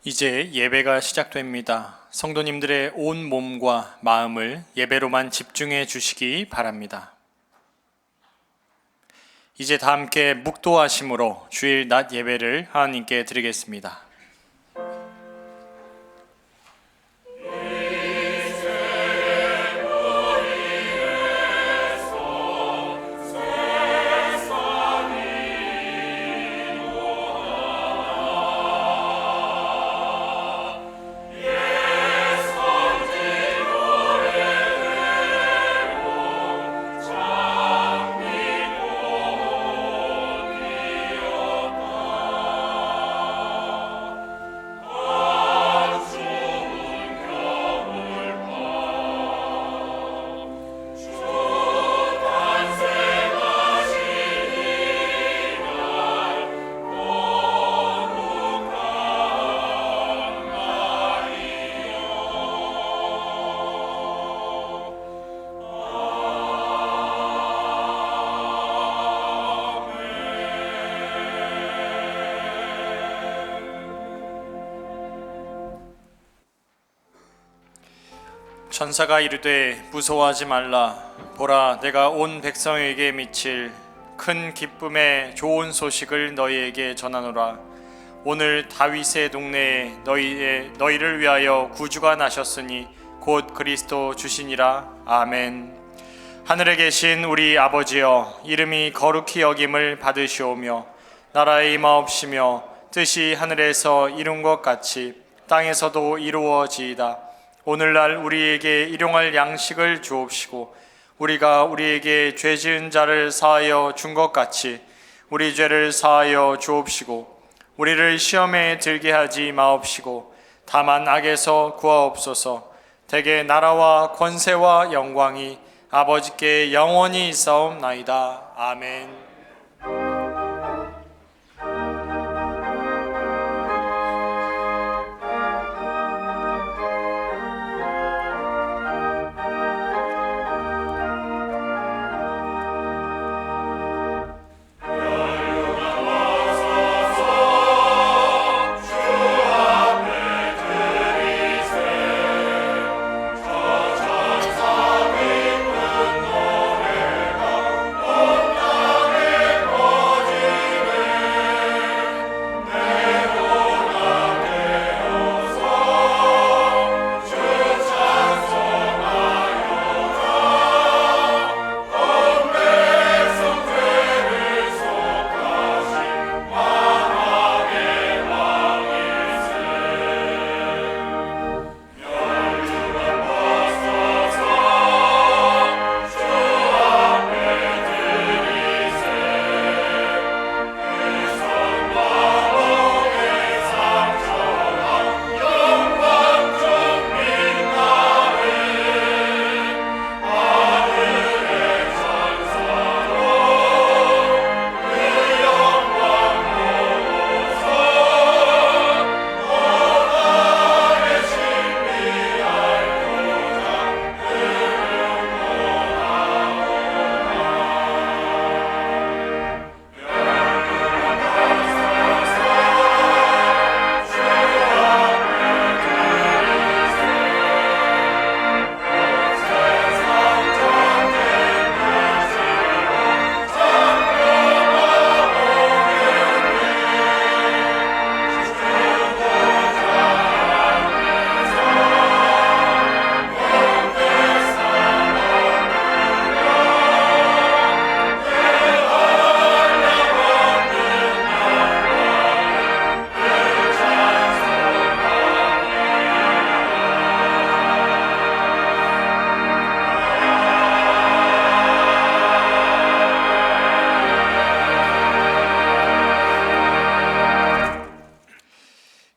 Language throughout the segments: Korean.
이제 예배가 시작됩니다. 성도님들의 온 몸과 마음을 예배로만 집중해 주시기 바랍니다. 이제 다 함께 묵도하심으로 주일 낮 예배를 하나님께 드리겠습니다. 천사가 이르되 무서워하지 말라. 보라, 내가 온 백성에게 미칠 큰 기쁨의 좋은 소식을 너희에게 전하노라. 오늘 다윗의 동네에 너희를 위하여 구주가 나셨으니 곧 그리스도 주시니라. 아멘. 하늘에 계신 우리 아버지여, 이름이 거룩히 여김을 받으시오며 나라의 임하옵시며 뜻이 하늘에서 이룬 것 같이 땅에서도 이루어지이다. 오늘날 우리에게 일용할 양식을 주옵시고 우리가 우리에게 죄 지은 자를 사하여 준 것 같이 우리 죄를 사하여 주옵시고 우리를 시험에 들게 하지 마옵시고 다만 악에서 구하옵소서. 대개 나라와 권세와 영광이 아버지께 영원히 있사옵나이다. 아멘.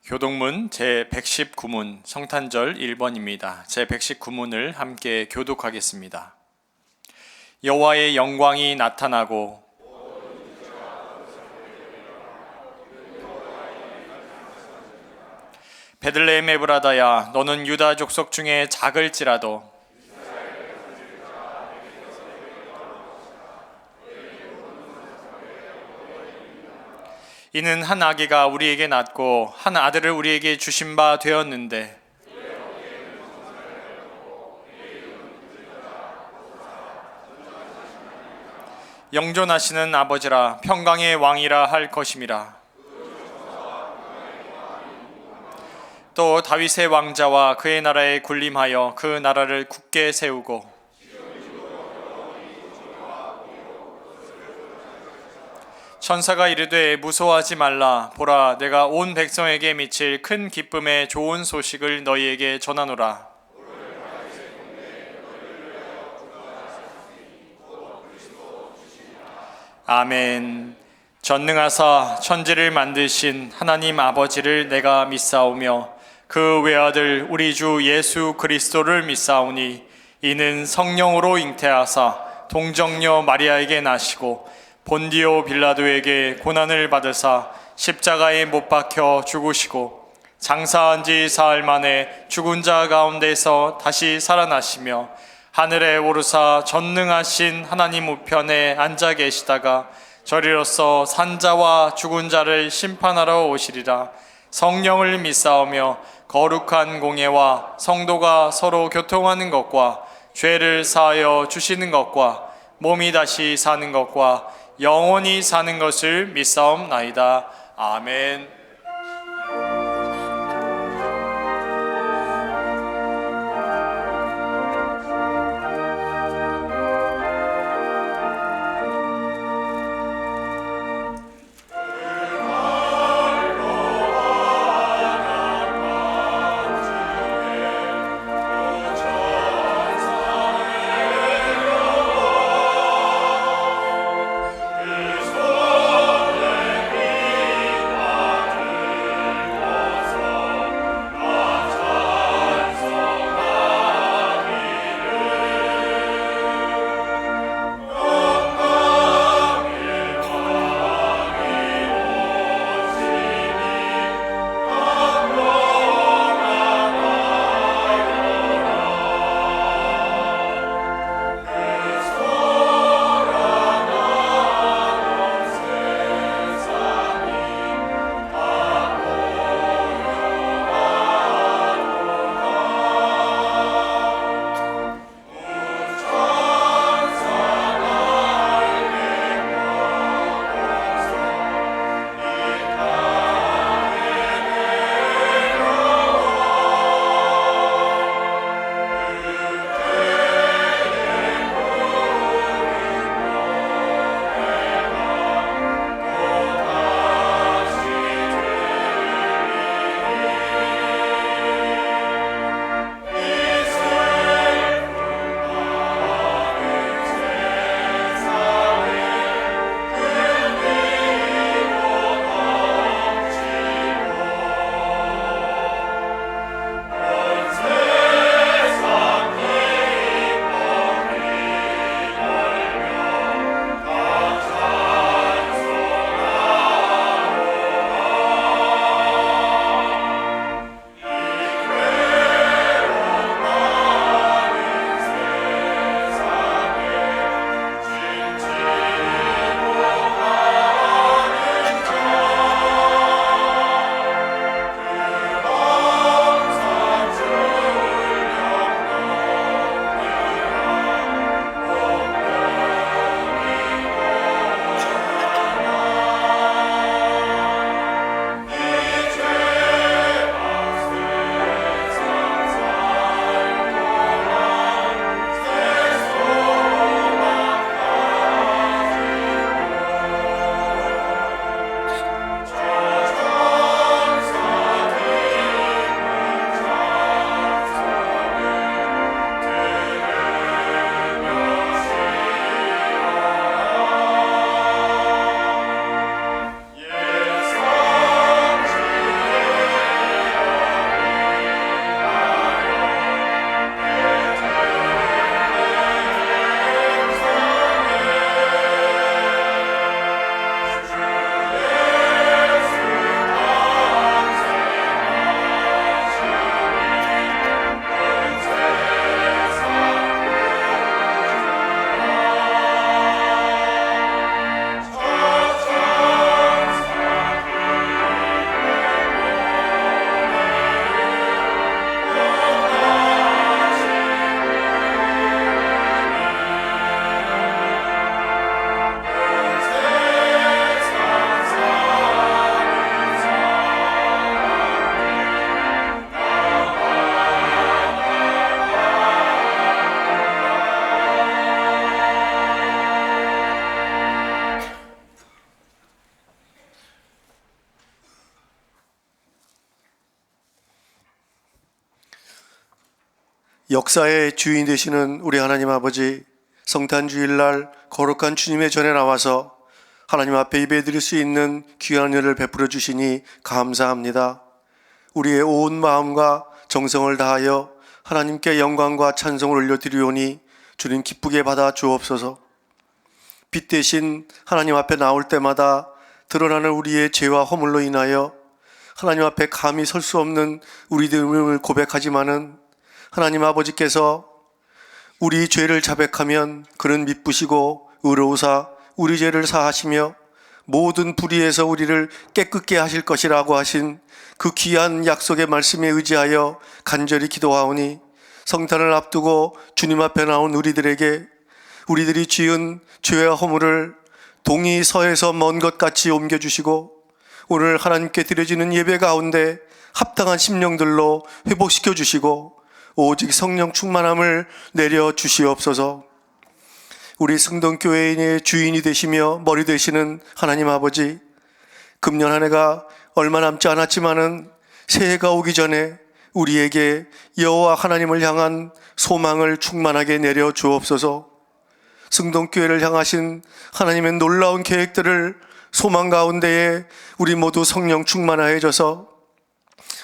교독문 제119문 성탄절 1번입니다. 제119문을 함께 교독하겠습니다. 여호와의 영광이 나타나고 베들레헴 에브라다야, 너는 유다 족속 중에 작을지라도 이는 한 아기가 우리에게 낳고 한 아들을 우리에게 주신 바 되었는데 영존하시는 아버지라 평강의 왕이라 할 것임이라. 또 다윗의 왕자와 그의 나라에 군림하여 그 나라를 굳게 세우고 천사가 이르되 무서워하지 말라. 보라, 내가 온 백성에게 미칠 큰 기쁨의 좋은 소식을 너희에게 전하노라. 아멘. 전능하사 천지를 만드신 하나님 아버지를 내가 믿사오며 그 외아들 우리 주 예수 그리스도를 믿사오니 이는 성령으로 잉태하사 동정녀 마리아에게 나시고 본디오 빌라도에게 고난을 받으사 십자가에 못 박혀 죽으시고 장사한 지 사흘 만에 죽은 자 가운데서 다시 살아나시며 하늘에 오르사 전능하신 하나님 우편에 앉아 계시다가 저리로서 산자와 죽은 자를 심판하러 오시리라. 성령을 믿사오며 거룩한 공예와 성도가 서로 교통하는 것과 죄를 사하여 주시는 것과 몸이 다시 사는 것과 영원히 사는 것을 믿사옵나이다. 아멘. 역사의 주인 되시는 우리 하나님 아버지, 성탄주일날 거룩한 주님의 전에 나와서 하나님 앞에 예배드릴 수 있는 귀한 은혜를 베풀어 주시니 감사합니다. 우리의 온 마음과 정성을 다하여 하나님께 영광과 찬송을 올려드리오니 주님 기쁘게 받아 주옵소서. 빛 대신 하나님 앞에 나올 때마다 드러나는 우리의 죄와 허물로 인하여 하나님 앞에 감히 설 수 없는 우리들을 고백하지만은 하나님 아버지께서 우리 죄를 자백하면 그는 미쁘시고 의로우사 우리 죄를 사하시며 모든 불의에서 우리를 깨끗게 하실 것이라고 하신 그 귀한 약속의 말씀에 의지하여 간절히 기도하오니 성탄을 앞두고 주님 앞에 나온 우리들에게 우리들이 지은 죄와 허물을 동이 서에서 먼 것 같이 옮겨주시고 오늘 하나님께 드려지는 예배 가운데 합당한 심령들로 회복시켜 주시고 오직 성령 충만함을 내려 주시옵소서. 우리 승동교회의 주인이 되시며 머리 되시는 하나님 아버지, 금년 한 해가 얼마 남지 않았지만은 새해가 오기 전에 우리에게 여호와 하나님을 향한 소망을 충만하게 내려 주옵소서. 승동교회를 향하신 하나님의 놀라운 계획들을 소망 가운데에 우리 모두 성령 충만하여져서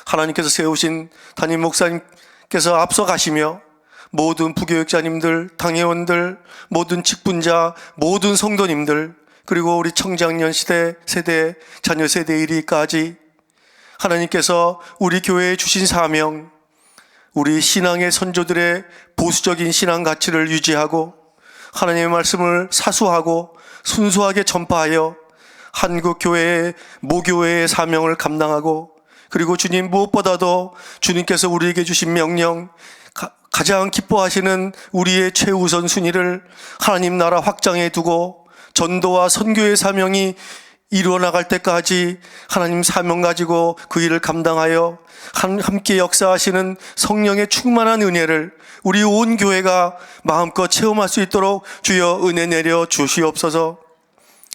하나님께서 세우신 담임 목사님께서 앞서 가시며 모든 부교육자님들, 당회원들, 모든 직분자, 모든 성도님들, 그리고 우리 청장년 세대, 자녀 세대 이르기까지 하나님께서 우리 교회에 주신 사명, 우리 신앙의 선조들의 보수적인 신앙 가치를 유지하고 하나님의 말씀을 사수하고 순수하게 전파하여 한국 교회의 모교회의 사명을 감당하고, 그리고 주님 무엇보다도 주님께서 우리에게 주신 명령, 가장 기뻐하시는 우리의 최우선 순위를 하나님 나라 확장해 두고 전도와 선교의 사명이 이루어 나갈 때까지 하나님 사명 가지고 그 일을 감당하여 함께 역사하시는 성령의 충만한 은혜를 우리 온 교회가 마음껏 체험할 수 있도록 주여 은혜 내려 주시옵소서.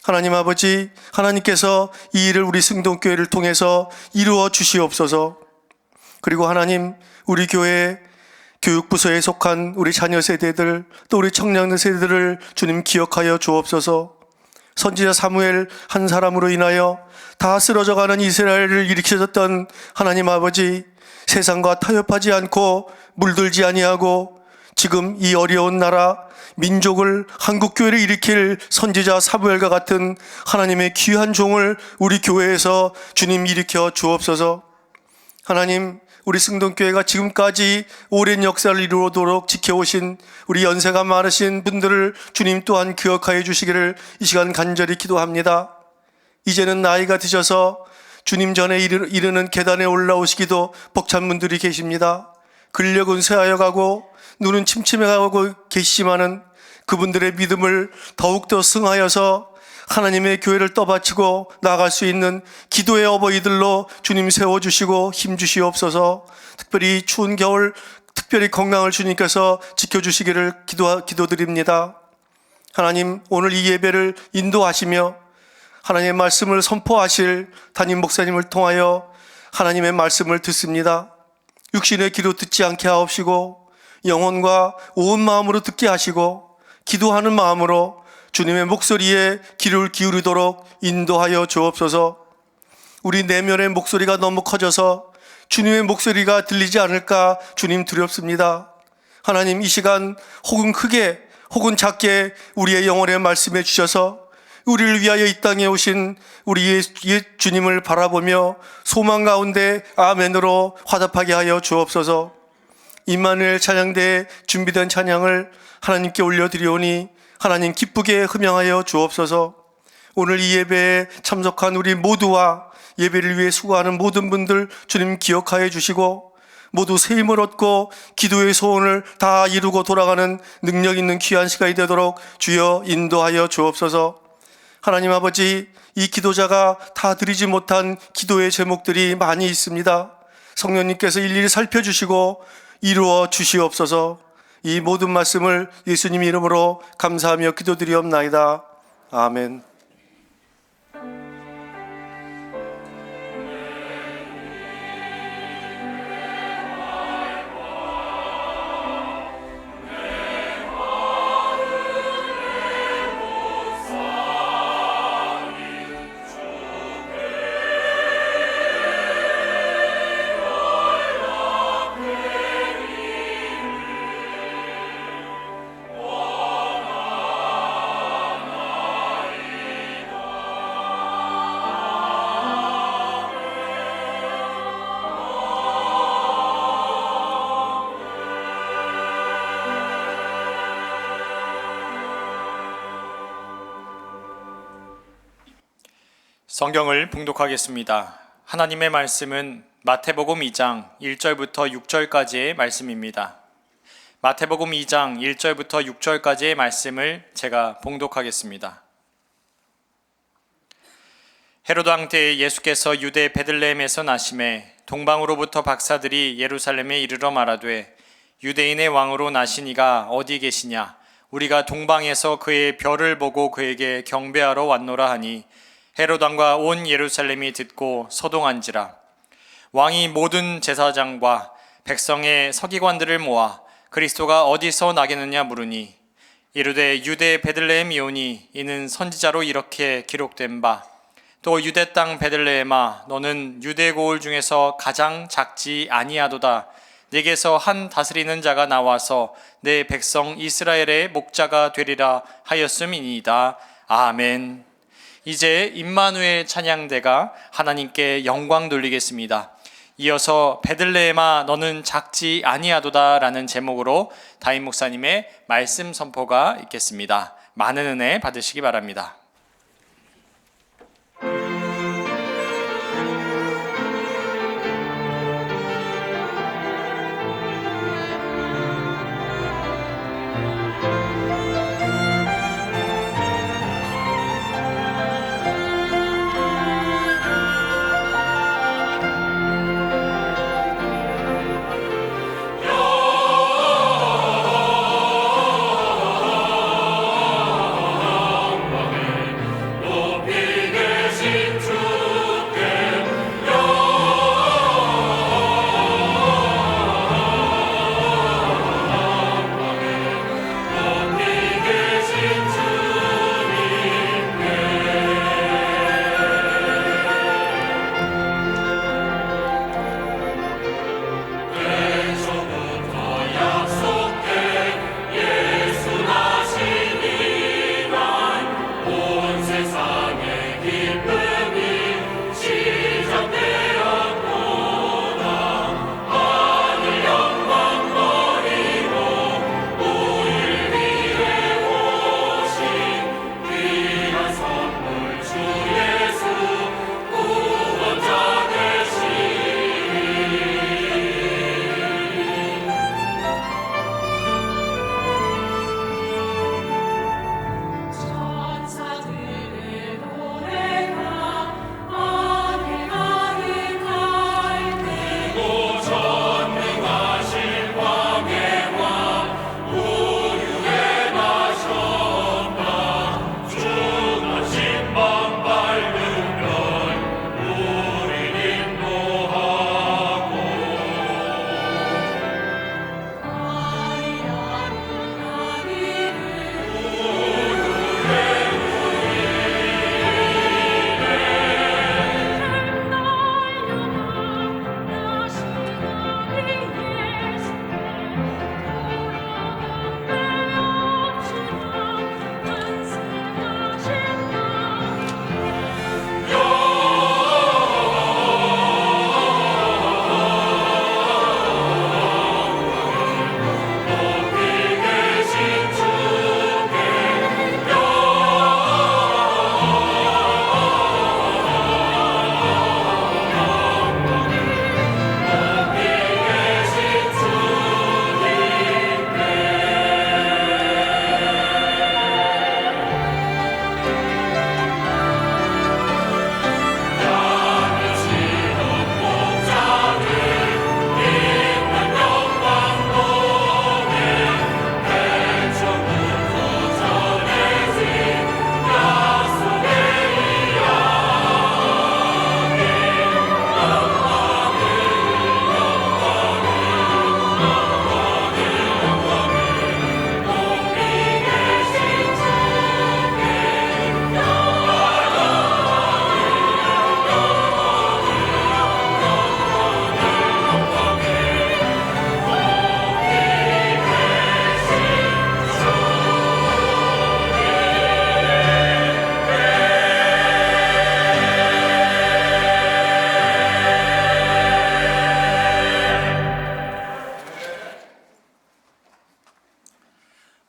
하나님 아버지, 하나님께서 이 일을 우리 승동교회를 통해서 이루어 주시옵소서. 그리고 하나님, 우리 교회 교육부서에 속한 우리 자녀 세대들, 또 우리 청년들 세대들을 주님 기억하여 주옵소서. 선지자 사무엘 한 사람으로 인하여 다 쓰러져가는 이스라엘을 일으키셨던 하나님 아버지, 세상과 타협하지 않고 물들지 아니하고 지금 이 어려운 나라 민족을, 한국교회를 일으킬 선지자 사무엘과 같은 하나님의 귀한 종을 우리 교회에서 주님 일으켜 주옵소서. 하나님, 우리 승동교회가 지금까지 오랜 역사를 이루도록 지켜오신 우리 연세가 많으신 분들을 주님 또한 기억하여 주시기를 이 시간 간절히 기도합니다. 이제는 나이가 드셔서 주님 전에 이르는 계단에 올라오시기도 벅찬 분들이 계십니다. 근력은 쇠하여 가고 눈은 침침해가고 계시지만은 그분들의 믿음을 더욱더 승하여서 하나님의 교회를 떠받치고 나아갈 수 있는 기도의 어버이들로 주님 세워주시고 힘주시옵소서. 특별히 추운 겨울 특별히 건강을 주님께서 지켜주시기를 기도드립니다. 하나님, 오늘 이 예배를 인도하시며 하나님의 말씀을 선포하실 담임 목사님을 통하여 하나님의 말씀을 듣습니다. 육신의 귀로 듣지 않게 하옵시고 영혼과 온 마음으로 듣게 하시고 기도하는 마음으로 주님의 목소리에 귀를 기울이도록 인도하여 주옵소서. 우리 내면의 목소리가 너무 커져서 주님의 목소리가 들리지 않을까 주님 두렵습니다. 하나님, 이 시간 혹은 크게 혹은 작게 우리의 영혼에 말씀해 주셔서 우리를 위하여 이 땅에 오신 우리 주님을 바라보며 소망 가운데 아멘으로 화답하게 하여 주옵소서. 임마누엘 찬양대에 준비된 찬양을 하나님께 올려드리오니 하나님 기쁘게 흠양하여 주옵소서. 오늘 이 예배에 참석한 우리 모두와 예배를 위해 수고하는 모든 분들 주님 기억하여 주시고 모두 새 힘을 얻고 기도의 소원을 다 이루고 돌아가는 능력 있는 귀한 시간이 되도록 주여 인도하여 주옵소서. 하나님 아버지, 이 기도자가 다 드리지 못한 기도의 제목들이 많이 있습니다. 성령님께서 일일이 살펴주시고 이루어 주시옵소서. 이 모든 말씀을 예수님 이름으로 감사하며 기도드리옵나이다. 아멘. 성경을 봉독하겠습니다. 하나님의 말씀은 마태복음 2장 1절부터 6절까지의 말씀입니다. 마태복음 2장 1절부터 6절까지의 말씀을 제가 봉독하겠습니다. 헤로드 왕 때에 예수께서 유대 베들레헴에서 나심에 동방으로부터 박사들이 예루살렘에 이르러 말하되 유대인의 왕으로 나신 이가 어디 계시냐? 우리가 동방에서 그의 별을 보고 그에게 경배하러 왔노라 하니 헤로드 왕과 온 예루살렘이 듣고 서동한지라. 왕이 모든 제사장과 백성의 서기관들을 모아 그리스도가 어디서 나겠느냐 물으니 이르되 유대 베들레헴이오니 이는 선지자로 이렇게 기록된 바 또 유대 땅 베들레헴아 너는 유대 고을 중에서 가장 작지 아니하도다. 네게서 한 다스리는 자가 나와서 내 백성 이스라엘의 목자가 되리라 하였음이니이다. 아멘. 이제 임마누엘 찬양대가 하나님께 영광 돌리겠습니다. 이어서 베들레헴아 너는 작지 아니하도다 라는 제목으로 다임 목사님의 말씀 선포가 있겠습니다. 많은 은혜 받으시기 바랍니다.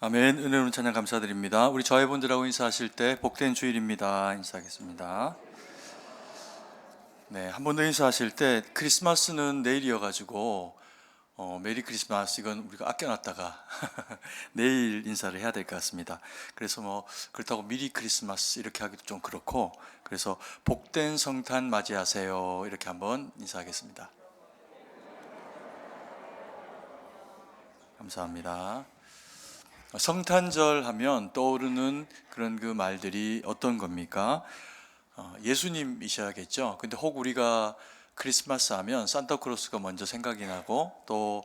아멘. 은혜로운 찬양 감사드립니다. 우리 저해분들하고 인사하실 때 복된 주일입니다 인사하겠습니다. 네, 한 번 더 인사하실 때 크리스마스는 내일이어가지고 메리 크리스마스 이건 우리가 아껴놨다가 내일 인사를 해야 될 것 같습니다. 그래서 뭐 그렇다고 미리 크리스마스 이렇게 하기도 좀 그렇고, 그래서 복된 성탄 맞이하세요 이렇게 한번 인사하겠습니다. 감사합니다. 성탄절 하면 떠오르는 그런 그 말들이 어떤 겁니까? 예수님이셔야겠죠. 근데 혹 우리가 크리스마스 하면 산타크로스가 먼저 생각이 나고 또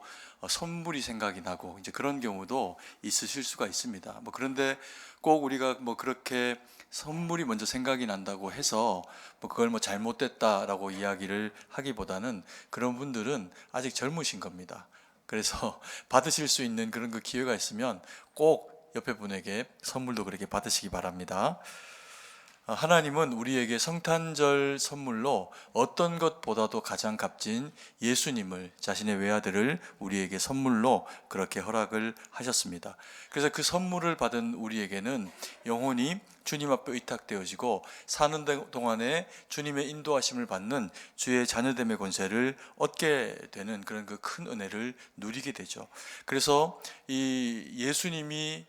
선물이 생각이 나고 이제 그런 경우도 있으실 수가 있습니다. 뭐 그런데 꼭 우리가 뭐 그렇게 선물이 먼저 생각이 난다고 해서 뭐 그걸 뭐 잘못됐다라고 이야기를 하기보다는 그런 분들은 아직 젊으신 겁니다. 그래서 받으실 수 있는 그런 그 기회가 있으면 꼭 옆에 분에게 선물도 그렇게 받으시기 바랍니다. 하나님은 우리에게 성탄절 선물로 어떤 것보다도 가장 값진 예수님을, 자신의 외아들을 우리에게 선물로 그렇게 허락을 하셨습니다. 그래서 그 선물을 받은 우리에게는 영혼이 주님 앞에 의탁되어지고 사는 동안에 주님의 인도하심을 받는 주의 자녀됨의 권세를 얻게 되는 그런 그 큰 은혜를 누리게 되죠. 그래서 이 예수님이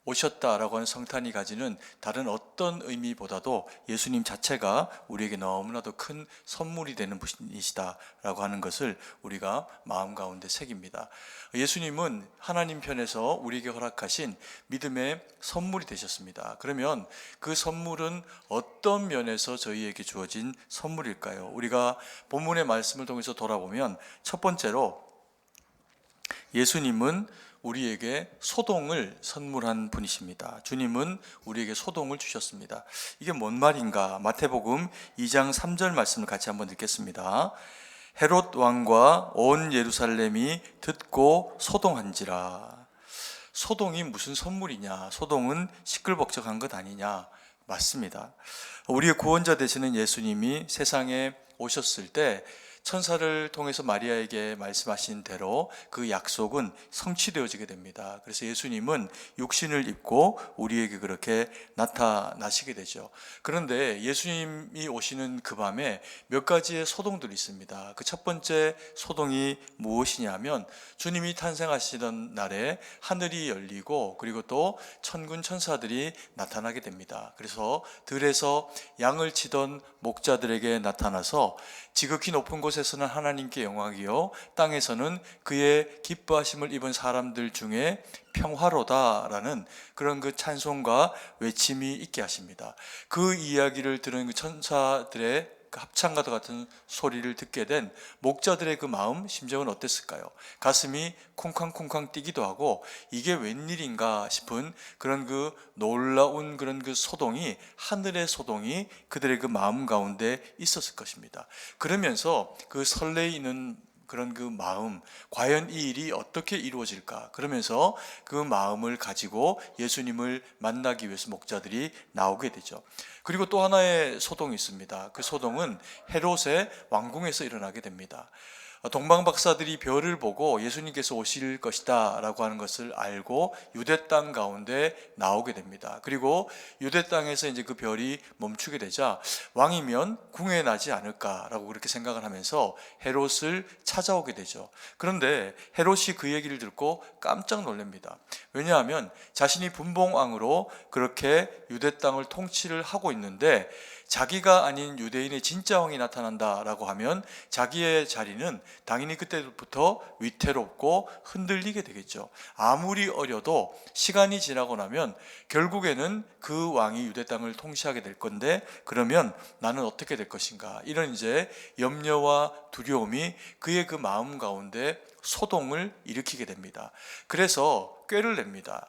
오셨다라고 하는 성탄이 가지는 다른 어떤 의미보다도 예수님 자체가 우리에게 너무나도 큰 선물이 되는 분이시다라고 하는 것을 우리가 마음 가운데 새깁니다. 예수님은 하나님 편에서 우리에게 허락하신 믿음의 선물이 되셨습니다. 그러면 그 선물은 어떤 면에서 저희에게 주어진 선물일까요? 우리가 본문의 말씀을 통해서 돌아보면 첫 번째로 예수님은 우리에게 소동을 선물한 분이십니다. 주님은 우리에게 소동을 주셨습니다. 이게 뭔 말인가? 마태복음 2장 3절 말씀을 같이 한번 읽겠습니다. 헤롯 왕과 온 예루살렘이 듣고 소동한지라. 소동이 무슨 선물이냐? 소동은 시끌벅적한 것 아니냐? 맞습니다. 우리의 구원자 되시는 예수님이 세상에 오셨을 때 천사를 통해서 마리아에게 말씀하신 대로 그 약속은 성취되어지게 됩니다. 그래서 예수님은 육신을 입고 우리에게 그렇게 나타나시게 되죠. 그런데 예수님이 오시는 그 밤에 몇 가지의 소동들이 있습니다. 그 첫 번째 소동이 무엇이냐면 주님이 탄생하시던 날에 하늘이 열리고 그리고 또 천군 천사들이 나타나게 됩니다. 그래서 들에서 양을 치던 목자들에게 나타나서 지극히 높은 곳에서는 하나님께 영광이요 땅에서는 그의 기뻐하심을 입은 사람들 중에 평화로다라는 그런 그 찬송과 외침이 있게 하십니다. 그 이야기를 들은 그 천사들의 그 합창과도 같은 소리를 듣게 된 목자들의 그 마음, 심정은 어땠을까요? 가슴이 쿵쾅쿵쾅 뛰기도 하고 이게 웬일인가 싶은 그런 그 놀라운 그런 그 소동이, 하늘의 소동이 그들의 그 마음 가운데 있었을 것입니다. 그러면서 그 설레이는 그런 그 마음, 과연 이 일이 어떻게 이루어질까? 그러면서 그 마음을 가지고 예수님을 만나기 위해서 목자들이 나오게 되죠. 그리고 또 하나의 소동이 있습니다. 그 소동은 헤롯의 왕궁에서 일어나게 됩니다. 동방 박사들이 별을 보고 예수님께서 오실 것이다 라고 하는 것을 알고 유대 땅 가운데 나오게 됩니다. 그리고 유대 땅에서 이제 그 별이 멈추게 되자 왕이면 궁예나지 않을까라고 그렇게 생각을 하면서 헤롯을 찾아오게 되죠. 그런데 헤롯이 그 얘기를 듣고 깜짝 놀랍니다. 왜냐하면 자신이 분봉왕으로 그렇게 유대 땅을 통치를 하고 있는데 자기가 아닌 유대인의 진짜 왕이 나타난다라고 하면 자기의 자리는 당연히 그때부터 위태롭고 흔들리게 되겠죠. 아무리 어려도 시간이 지나고 나면 결국에는 그 왕이 유대 땅을 통치하게 될 건데 그러면 나는 어떻게 될 것인가? 이런 이제 염려와 두려움이 그의 그 마음 가운데 소동을 일으키게 됩니다. 그래서 꾀를 냅니다.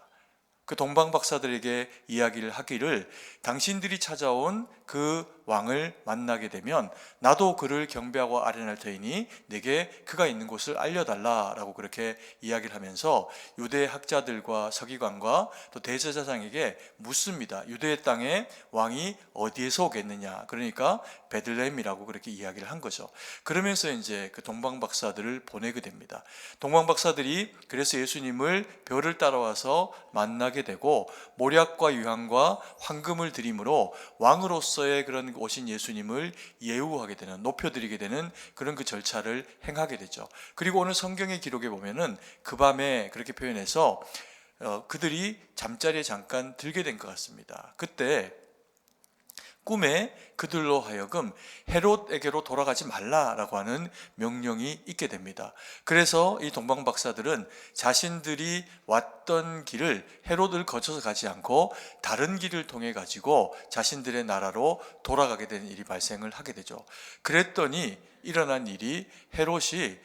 그 동방 박사들에게 이야기를 하기를 당신들이 찾아온 그 왕을 만나게 되면 나도 그를 경배하고 아련할 터이니 내게 그가 있는 곳을 알려달라라고 그렇게 이야기를 하면서 유대 학자들과 서기관과 또 대제사장에게 묻습니다. 유대 땅에 왕이 어디에서 오겠느냐? 그러니까 베들레헴이라고 그렇게 이야기를 한 거죠. 그러면서 이제 그 동방 박사들을 보내게 됩니다. 동방 박사들이 그래서 예수님을 별을 따라와서 만나게 되고 모략과 유향과 황금을 드림으로 왕으로서의 그런 오신 예수님을 예우하게 되는, 높여드리게 되는 그런 그 절차를 행하게 되죠. 그리고 오늘 성경의 기록에 보면은 그 밤에 그렇게 표현해서 그들이 잠자리에 잠깐 들게 된 것 같습니다. 그때 꿈에 그들로 하여금 헤롯에게로 돌아가지 말라라고 하는 명령이 있게 됩니다. 그래서 이 동방박사들은 자신들이 왔던 길을 헤롯을 거쳐서 가지 않고 다른 길을 통해 가지고 자신들의 나라로 돌아가게 되는 일이 발생을 하게 되죠. 그랬더니 일어난 일이 헤롯이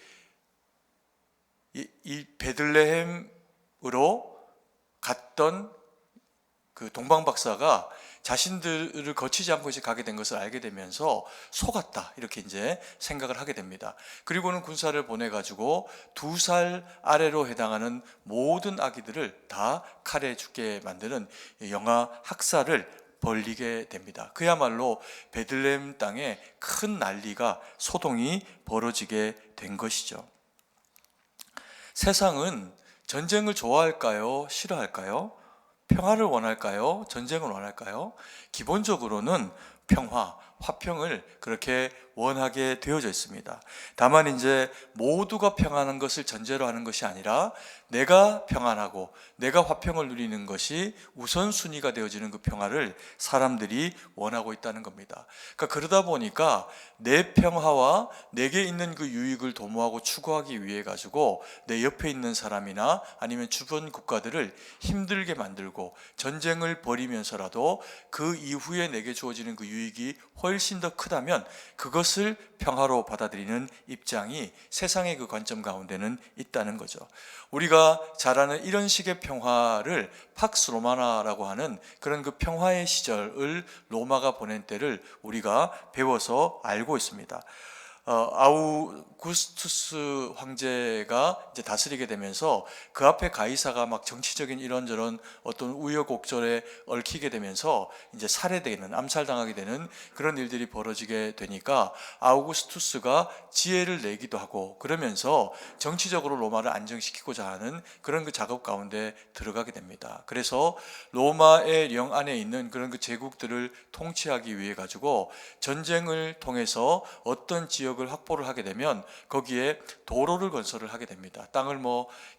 이 베들레헴으로 갔던 그 동방박사가 자신들을 거치지 않고 이제 가게 된 것을 알게 되면서 속았다, 이렇게 이제 생각을 하게 됩니다. 그리고는 군사를 보내 가지고 2살 아래로 해당하는 모든 아기들을 다 칼에 죽게 만드는 영아 학살을 벌리게 됩니다. 그야말로 베들레헴 땅에 큰 난리가, 소동이 벌어지게 된 것이죠. 세상은 전쟁을 좋아할까요? 싫어할까요? 평화를 원할까요? 전쟁을 원할까요? 기본적으로는 평화, 화평을 그렇게 원하게 되어져 있습니다. 다만 이제 모두가 평안한 것을 전제로 하는 것이 아니라 내가 평안하고 내가 화평을 누리는 것이 우선순위가 되어지는 그 평화를 사람들이 원하고 있다는 겁니다. 그러다 보니까 내 평화와 내게 있는 그 유익을 도모하고 추구하기 위해 가지고 내 옆에 있는 사람이나 아니면 주변 국가들을 힘들게 만들고 전쟁을 벌이면서라도 그 이후에 내게 주어지는 그 유익이 훨씬 더 크다면 그것을 평화로 받아들이는 입장이 세상의 그 관점 가운데는 있다는 거죠. 우리가 잘 아는 이런 식의 평화를 팍스 로마나라고 하는 그런 그 평화의 시절을 로마가 보낸 때를 우리가 배워서 알고 있습니다. 아우구스투스 황제가 이제 다스리게 되면서 그 앞에 가이사가 막 정치적인 이런저런 어떤 우여곡절에 얽히게 되면서 이제 살해되는, 암살당하게 되는 그런 일들이 벌어지게 되니까 아우구스투스가 지혜를 내기도 하고 그러면서 정치적으로 로마를 안정시키고자 하는 그런 그 작업 가운데 들어가게 됩니다. 그래서 로마의 령 안에 있는 그런 그 제국들을 통치하기 위해 가지고 전쟁을 통해서 어떤 지역을 확보를 하게 되면 거기에 도로를 건설을 하게 됩니다. 땅을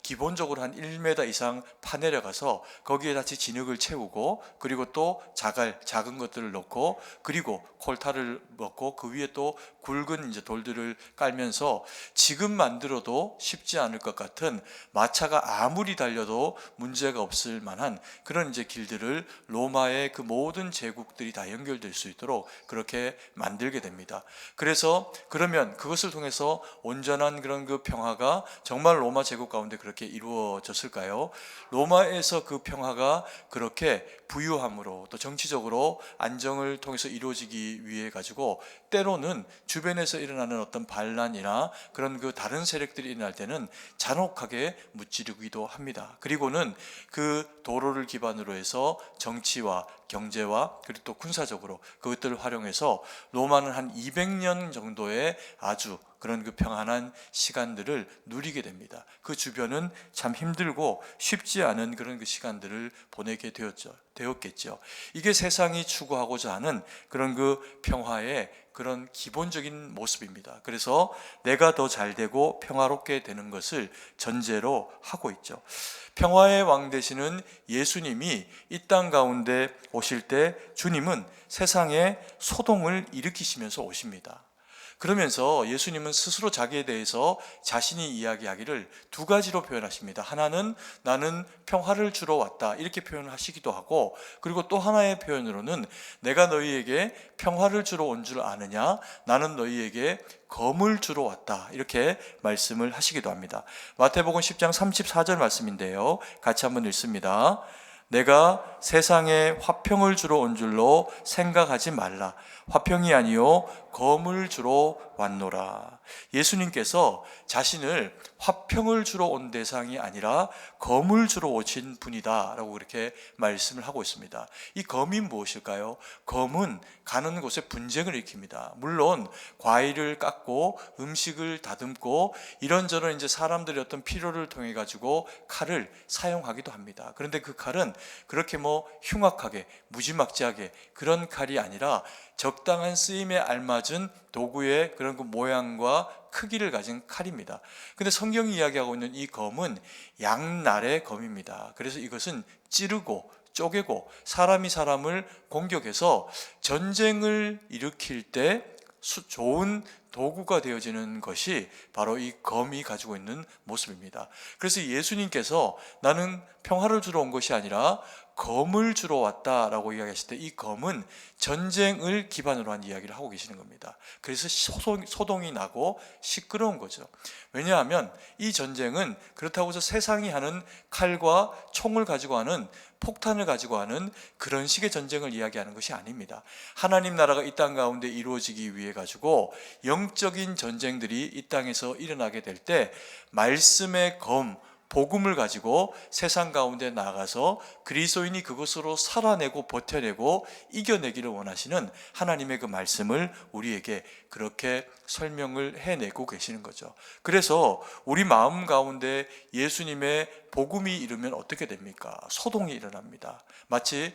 기본적으로 한 1m 이상 파내려가서 거기에 같이 진흙을 채우고 그리고 또 작은 것들을 넣고 그리고 콜타를 넣고 그 위에 또 굵은 이제 돌들을 깔면서 지금 만들어도 쉽지 않을 것 같은 마차가 아무리 달려도 문제가 없을 만한 그런 이제 길들을 로마의 그 모든 제국들이 다 연결될 수 있도록 그렇게 만들게 됩니다. 그래서 그러면 그것을 통해서 온전한 그런 그 평화가 정말 로마 제국 가운데 그렇게 이루어졌을까요? 로마에서 그 평화가 그렇게 부유함으로 또 정치적으로 안정을 통해서 이루어지기 위해 가지고 때로는 주변에서 일어나는 어떤 반란이나 그런 그 다른 세력들이 일어날 때는 잔혹하게 무찌르기도 합니다. 그리고는 그 도로를 기반으로 해서 정치와 경제와 그리고 또 군사적으로 그것들을 활용해서 로마는 한 200년 정도의 아주 그런 그 평안한 시간들을 누리게 됩니다. 그 주변은 참 힘들고 쉽지 않은 그런 그 시간들을 보내게 되었겠죠. 이게 세상이 추구하고자 하는 그런 그 평화의 그런 기본적인 모습입니다. 그래서 내가 더 잘되고 평화롭게 되는 것을 전제로 하고 있죠. 평화의 왕 되시는 예수님이 이 땅 가운데 오실 때 주님은 세상에 소동을 일으키시면서 오십니다. 그러면서 예수님은 스스로 자기에 대해서 자신이 이야기하기를 2가지로 표현하십니다. 하나는 나는 평화를 주러 왔다 이렇게 표현을 하시기도 하고 그리고 또 하나의 표현으로는 내가 너희에게 평화를 주러 온 줄 아느냐 나는 너희에게 검을 주러 왔다 이렇게 말씀을 하시기도 합니다. 마태복음 10장 34절 말씀인데요. 같이 한번 읽습니다. 내가 세상에 화평을 주러 온 줄로 생각하지 말라. 화평이 아니요 검을 주러 왔노라. 예수님께서 자신을 화평을 주러 온 대상이 아니라 검을 주러 오신 분이다 라고 그렇게 말씀을 하고 있습니다. 이 검이 무엇일까요? 검은 가는 곳에 분쟁을 일으킵니다. 물론 과일을 깎고 음식을 다듬고 이런저런 이제 사람들의 어떤 필요를 통해 가지고 칼을 사용하기도 합니다. 그런데 그 칼은 그렇게 흉악하게 무지막지하게 그런 칼이 아니라 적당한 쓰임에 알맞은 도구의 그런 그 모양과 크기를 가진 칼입니다. 근데 성경이 이야기하고 있는 이 검은 양날의 검입니다. 그래서 이것은 찌르고 쪼개고 사람이 사람을 공격해서 전쟁을 일으킬 때 좋은 도구가 되어지는 것이 바로 이 검이 가지고 있는 모습입니다. 그래서 예수님께서 나는 평화를 주러 온 것이 아니라 검을 주러 왔다라고 이야기하실 때 이 검은 전쟁을 기반으로 한 이야기를 하고 계시는 겁니다. 그래서 소동이 나고 시끄러운 거죠. 왜냐하면 이 전쟁은 그렇다고 해서 세상이 하는 칼과 총을 가지고 하는 폭탄을 가지고 하는 그런 식의 전쟁을 이야기하는 것이 아닙니다. 하나님 나라가 이 땅 가운데 이루어지기 위해 가지고 영적인 전쟁들이 이 땅에서 일어나게 될 때 말씀의 검, 복음을 가지고 세상 가운데 나가서 그리스도인이 그것으로 살아내고 버텨내고 이겨내기를 원하시는 하나님의 그 말씀을 우리에게 그렇게 설명을 해내고 계시는 거죠. 그래서 우리 마음 가운데 예수님의 복음이 이르면 어떻게 됩니까? 소동이 일어납니다. 마치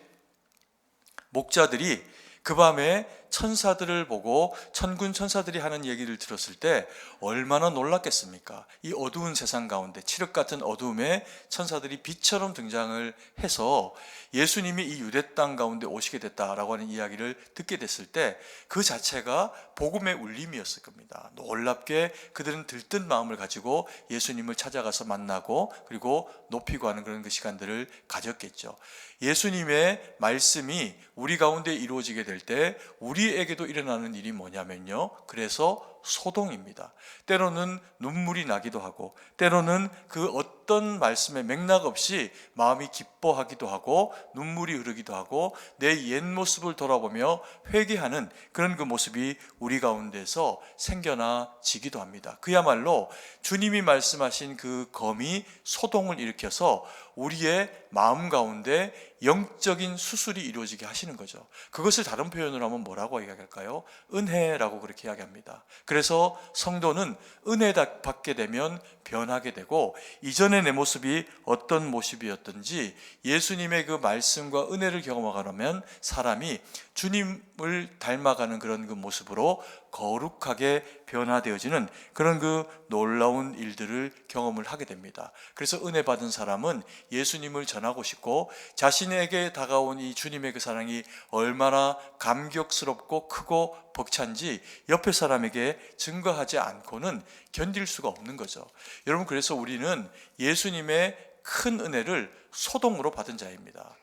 목자들이 그 밤에 천사들을 보고 천군 천사들이 하는 얘기를 들었을 때 얼마나 놀랐겠습니까? 이 어두운 세상 가운데 칠흑 같은 어두움에 천사들이 빛처럼 등장을 해서 예수님이 이 유대 땅 가운데 오시게 됐다라고 하는 이야기를 듣게 됐을 때 그 자체가 복음의 울림이었을 겁니다. 놀랍게 그들은 들뜬 마음을 가지고 예수님을 찾아가서 만나고 그리고 높이고 하는 그런 그 시간들을 가졌겠죠. 예수님의 말씀이 우리 가운데 이루어지게 될 때 우리에게도 일어나는 일이 뭐냐면요, 그래서 소동입니다. 때로는 눈물이 나기도 하고 때로는 그 어떤 말씀에 맥락 없이 마음이 기뻐하기도 하고 눈물이 흐르기도 하고 내 옛 모습을 돌아보며 회개하는 그런 그 모습이 우리 가운데서 생겨나지기도 합니다. 그야말로 주님이 말씀하신 그 검이 소동을 일으켜서 우리의 마음 가운데 영적인 수술이 이루어지게 하시는 거죠. 그것을 다른 표현으로 하면 뭐라고 이야기할까요? 은혜라고 그렇게 이야기합니다. 그래서 성도는 은혜 받게 되면 변하게 되고 이전의 내 모습이 어떤 모습이었든지 예수님의 그 말씀과 은혜를 경험하려면 사람이 주님을 닮아가는 그런 그 모습으로 거룩하게 변화되어지는 그런 그 놀라운 일들을 경험을 하게 됩니다. 그래서 은혜 받은 사람은 예수님을 전하고 싶고 자신에게 다가온 이 주님의 그 사랑이 얼마나 감격스럽고 크고 벅찬지 옆에 사람에게 증거하지 않고는 견딜 수가 없는 거죠. 여러분, 그래서 우리는 예수님의 큰 은혜를 소동으로 받은 자입니다.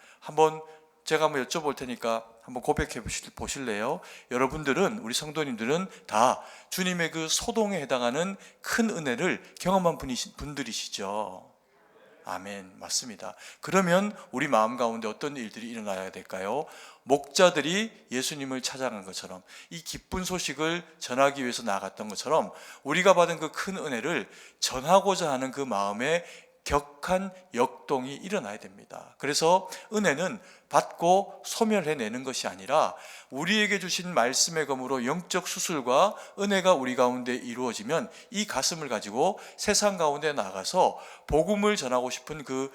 제가 한번 여쭤볼 테니까 한번 고백해 보실래요? 여러분들은, 우리 성도님들은 다 주님의 그 소동에 해당하는 큰 은혜를 경험한 분들이시죠? 아멘, 맞습니다. 그러면 우리 마음 가운데 어떤 일들이 일어나야 될까요? 목자들이 예수님을 찾아간 것처럼, 이 기쁜 소식을 전하기 위해서 나아갔던 것처럼 우리가 받은 그 큰 은혜를 전하고자 하는 그 마음에 격한 역동이 일어나야 됩니다. 그래서 은혜는 받고 소멸해내는 것이 아니라 우리에게 주신 말씀의 검으로 영적 수술과 은혜가 우리 가운데 이루어지면 이 가슴을 가지고 세상 가운데 나가서 복음을 전하고 싶은 그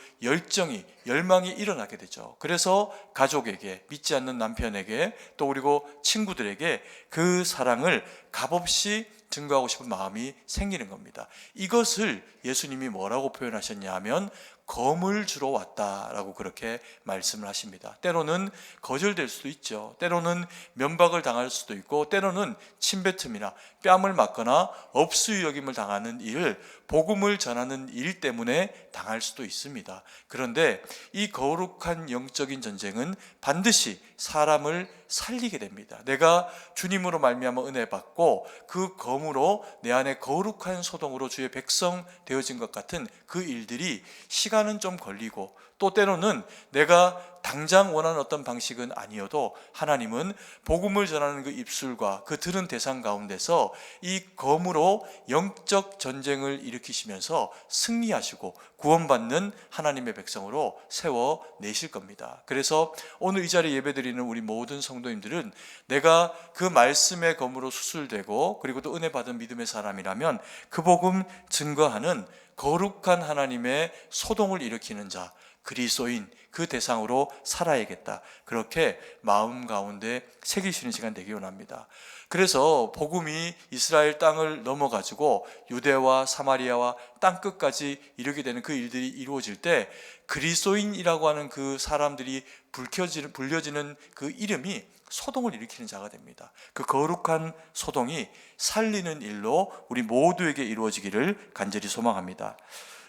열망이 일어나게 되죠. 그래서 가족에게, 믿지 않는 남편에게, 또 그리고 친구들에게 그 사랑을 값없이 증거하고 싶은 마음이 생기는 겁니다. 이것을 예수님이 뭐라고 표현하셨냐 하면 검을 주러 왔다라고 그렇게 말씀을 하십니다. 때로는 거절될 수도 있죠. 때로는 면박을 당할 수도 있고 때로는 침뱉음이나 뺨을 맞거나 업수 여김을 당하는 일, 복음을 전하는 일 때문에 당할 수도 있습니다. 그런데 이 거룩한 영적인 전쟁은 반드시 사람을 살리게 됩니다. 내가 주님으로 말미암아 은혜 받고 그 검으로 내 안에 거룩한 소동으로 주의 백성 되어진 것 같은 그 일들이 시간은 좀 걸리고 또 때로는 내가 당장 원하는 어떤 방식은 아니어도 하나님은 복음을 전하는 그 입술과 그 들은 대상 가운데서 이 검으로 영적 전쟁을 일으키시면서 승리하시고 구원받는 하나님의 백성으로 세워내실 겁니다. 그래서 오늘 이 자리에 예배드리는 우리 모든 성도님들은 내가 그 말씀의 검으로 수술되고 그리고 또 은혜 받은 믿음의 사람이라면 그 복음 증거하는 거룩한 하나님의 소동을 일으키는 자, 그리스도인 그 대상으로 살아야겠다. 그렇게 마음 가운데 새기시는 시간 되기 원합니다. 그래서 복음이 이스라엘 땅을 넘어가지고 유대와 사마리아와 땅 끝까지 이르게 되는 그 일들이 이루어질 때 그리스도인이라고 하는 그 사람들이 불려지는 그 이름이 소동을 일으키는 자가 됩니다. 그 거룩한 소동이 살리는 일로 우리 모두에게 이루어지기를 간절히 소망합니다.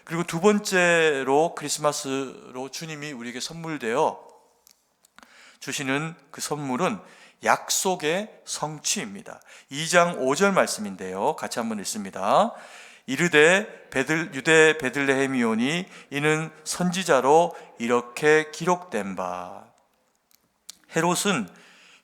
그리고 두 번째로 크리스마스로 주님이 우리에게 선물되어 주시는 그 선물은 약속의 성취입니다. 2장 5절 말씀인데요. 같이 한번 읽습니다. 이르되 유대 베들레헴이오니 이는 선지자로 이렇게 기록된 바. 헤롯은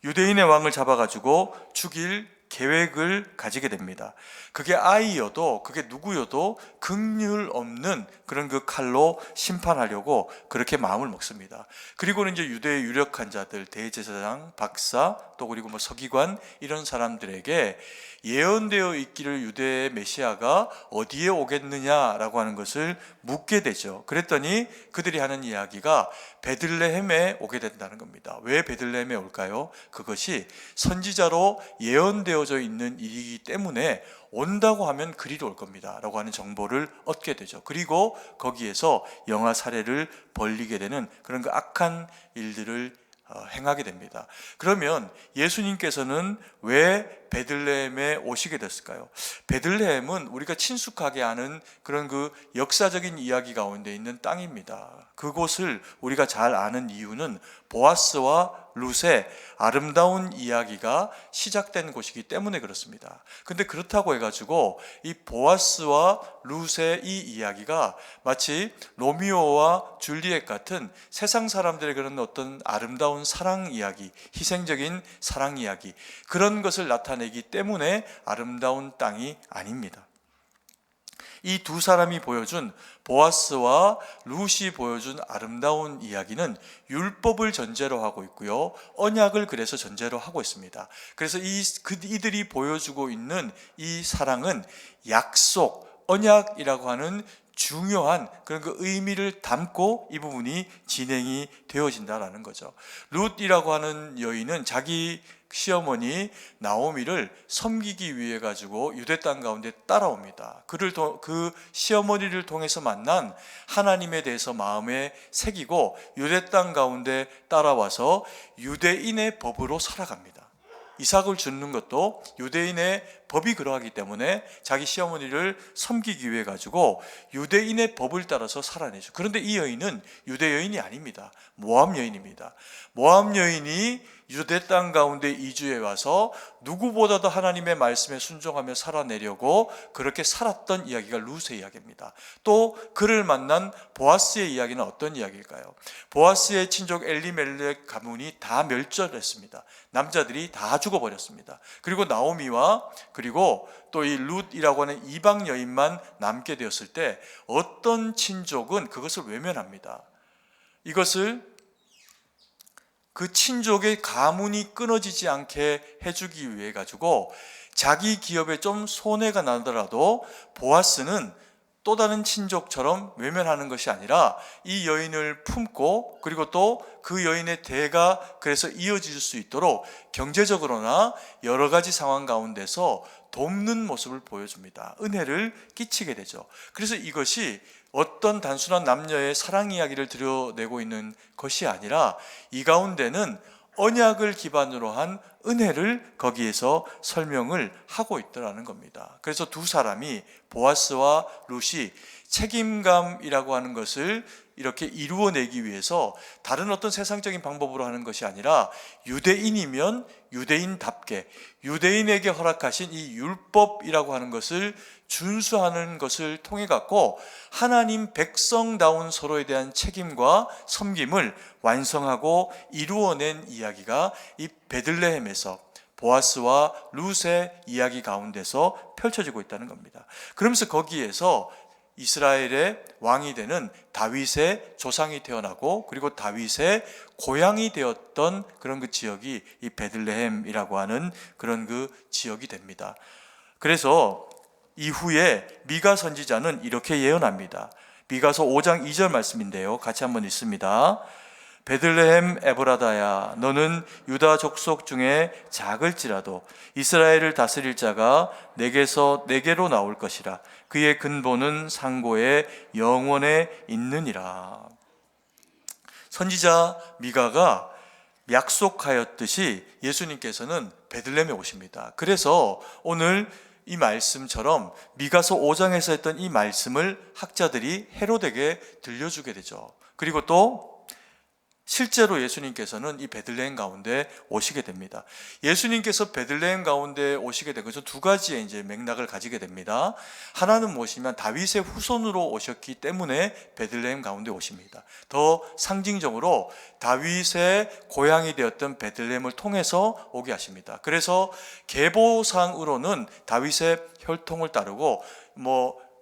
유대인의 왕을 잡아가지고 죽일 계획을 가지게 됩니다. 그게 아이여도 그게 누구여도 긍휼 없는 그런 그 칼로 심판하려고 그렇게 마음을 먹습니다. 그리고는 이제 유대의 유력한 자들, 대제사장, 박사, 또 그리고 뭐 서기관 이런 사람들에게 예언되어 있기를 유대의 메시아가 어디에 오겠느냐라고 하는 것을 묻게 되죠. 그랬더니 그들이 하는 이야기가 베들레헴에 오게 된다는 겁니다. 왜 베들레헴에 올까요? 그것이 선지자로 예언되어져 있는 일이기 때문에 온다고 하면 그리로 올 겁니다 라고 하는 정보를 얻게 되죠. 그리고 거기에서 영아 살해를 벌리게 되는 그런 그 악한 일들을 행하게 됩니다. 그러면 예수님께서는 왜 베들레헴에 오시게 됐을까요? 베들레헴은 우리가 친숙하게 아는 그런 그 역사적인 이야기 가운데 있는 땅입니다. 그곳을 우리가 잘 아는 이유는 보아스와 룻의 아름다운 이야기가 시작된 곳이기 때문에 그렇습니다. 근데 그렇다고 해가지고 이 보아스와 룻의 이 이야기가 마치 로미오와 줄리엣 같은 세상 사람들의 그런 어떤 아름다운 사랑 이야기, 희생적인 사랑 이야기 그런 것을 나타내기 때문에 아름다운 땅이 아닙니다. 이 두 사람이 보여준 보아스와 룻이 보여준 아름다운 이야기는 율법을 전제로 하고 있고요. 언약을 그래서 전제로 하고 있습니다. 그래서 이들이 보여주고 있는 이 사랑은 약속, 언약이라고 하는 중요한 그런 그 의미를 담고 이 부분이 진행이 되어진다라는 거죠. 룻이라고 하는 여인은 자기 시어머니 나오미를 섬기기 위해 가지고 유대 땅 가운데 따라옵니다. 그 시어머니를 통해서 만난 하나님에 대해서 마음에 새기고 유대 땅 가운데 따라와서 유대인의 법으로 살아갑니다. 이삭을 주는 것도 유대인의 법이 그러하기 때문에 자기 시어머니를 섬기기 위해 가지고 유대인의 법을 따라서 살아내죠. 그런데 이 여인은 유대 여인이 아닙니다. 모압 여인입니다. 모압 여인이 유대 땅 가운데 이주해 와서 누구보다도 하나님의 말씀에 순종하며 살아내려고 그렇게 살았던 이야기가 룻의 이야기입니다. 또 그를 만난 보아스의 이야기는 어떤 이야기일까요? 보아스의 친족 엘리멜렉 가문이 다 멸절했습니다. 남자들이 다 죽어버렸습니다. 그리고 나오미와 그리고 또 이 룻이라고 하는 이방 여인만 남게 되었을 때 어떤 친족은 그것을 외면합니다. 이것을 그 친족의 가문이 끊어지지 않게 해주기 위해 가지고 자기 기업에 좀 손해가 나더라도 보아스는 또 다른 친족처럼 외면하는 것이 아니라 이 여인을 품고 그리고 또 그 여인의 대가 그래서 이어질 수 있도록 경제적으로나 여러 가지 상황 가운데서 돕는 모습을 보여줍니다. 은혜를 끼치게 되죠. 그래서 이것이 어떤 단순한 남녀의 사랑 이야기를 드러내고 있는 것이 아니라 이 가운데는 언약을 기반으로 한 은혜를 거기에서 설명을 하고 있더라는 겁니다. 그래서 두 사람이 보아스와 룻이 책임감이라고 하는 것을 이렇게 이루어내기 위해서 다른 어떤 세상적인 방법으로 하는 것이 아니라 유대인이면 유대인답게 유대인에게 허락하신 이 율법이라고 하는 것을 준수하는 것을 통해 갖고 하나님 백성다운 서로에 대한 책임과 섬김을 완성하고 이루어낸 이야기가 이 베들레헴에서 보아스와 룻의 이야기 가운데서 펼쳐지고 있다는 겁니다. 그러면서 거기에서 이스라엘의 왕이 되는 다윗의 조상이 태어나고 그리고 다윗의 고향이 되었던 그런 그 지역이 이 베들레헴이라고 하는 그런 그 지역이 됩니다. 그래서 이후에 미가 선지자는 이렇게 예언합니다. 미가서 5장 2절 말씀인데요. 같이 한번 읽습니다. 베들레헴 에브라다야, 너는 유다 족속 중에 작을지라도 이스라엘을 다스릴 자가 내게로 나올 것이라. 그의 근본은 상고의 영원에 있느니라. 선지자 미가가 약속하였듯이 예수님께서는 베들레헴에 오십니다. 그래서 오늘 이 말씀처럼 미가서 5장에서 했던 이 말씀을 학자들이 헤롯에게 들려주게 되죠. 그리고 또 실제로 예수님께서는 이 베들레헴 가운데 오시게 됩니다. 예수님께서 베들레헴 가운데 오시게 된 것은 두 가지의 이제 맥락을 가지게 됩니다. 하나는 무엇이냐면 다윗의 후손으로 오셨기 때문에 베들레헴 가운데 오십니다. 더 상징적으로 다윗의 고향이 되었던 베들레헴을 통해서 오게 하십니다. 그래서 계보상으로는 다윗의 혈통을 따르고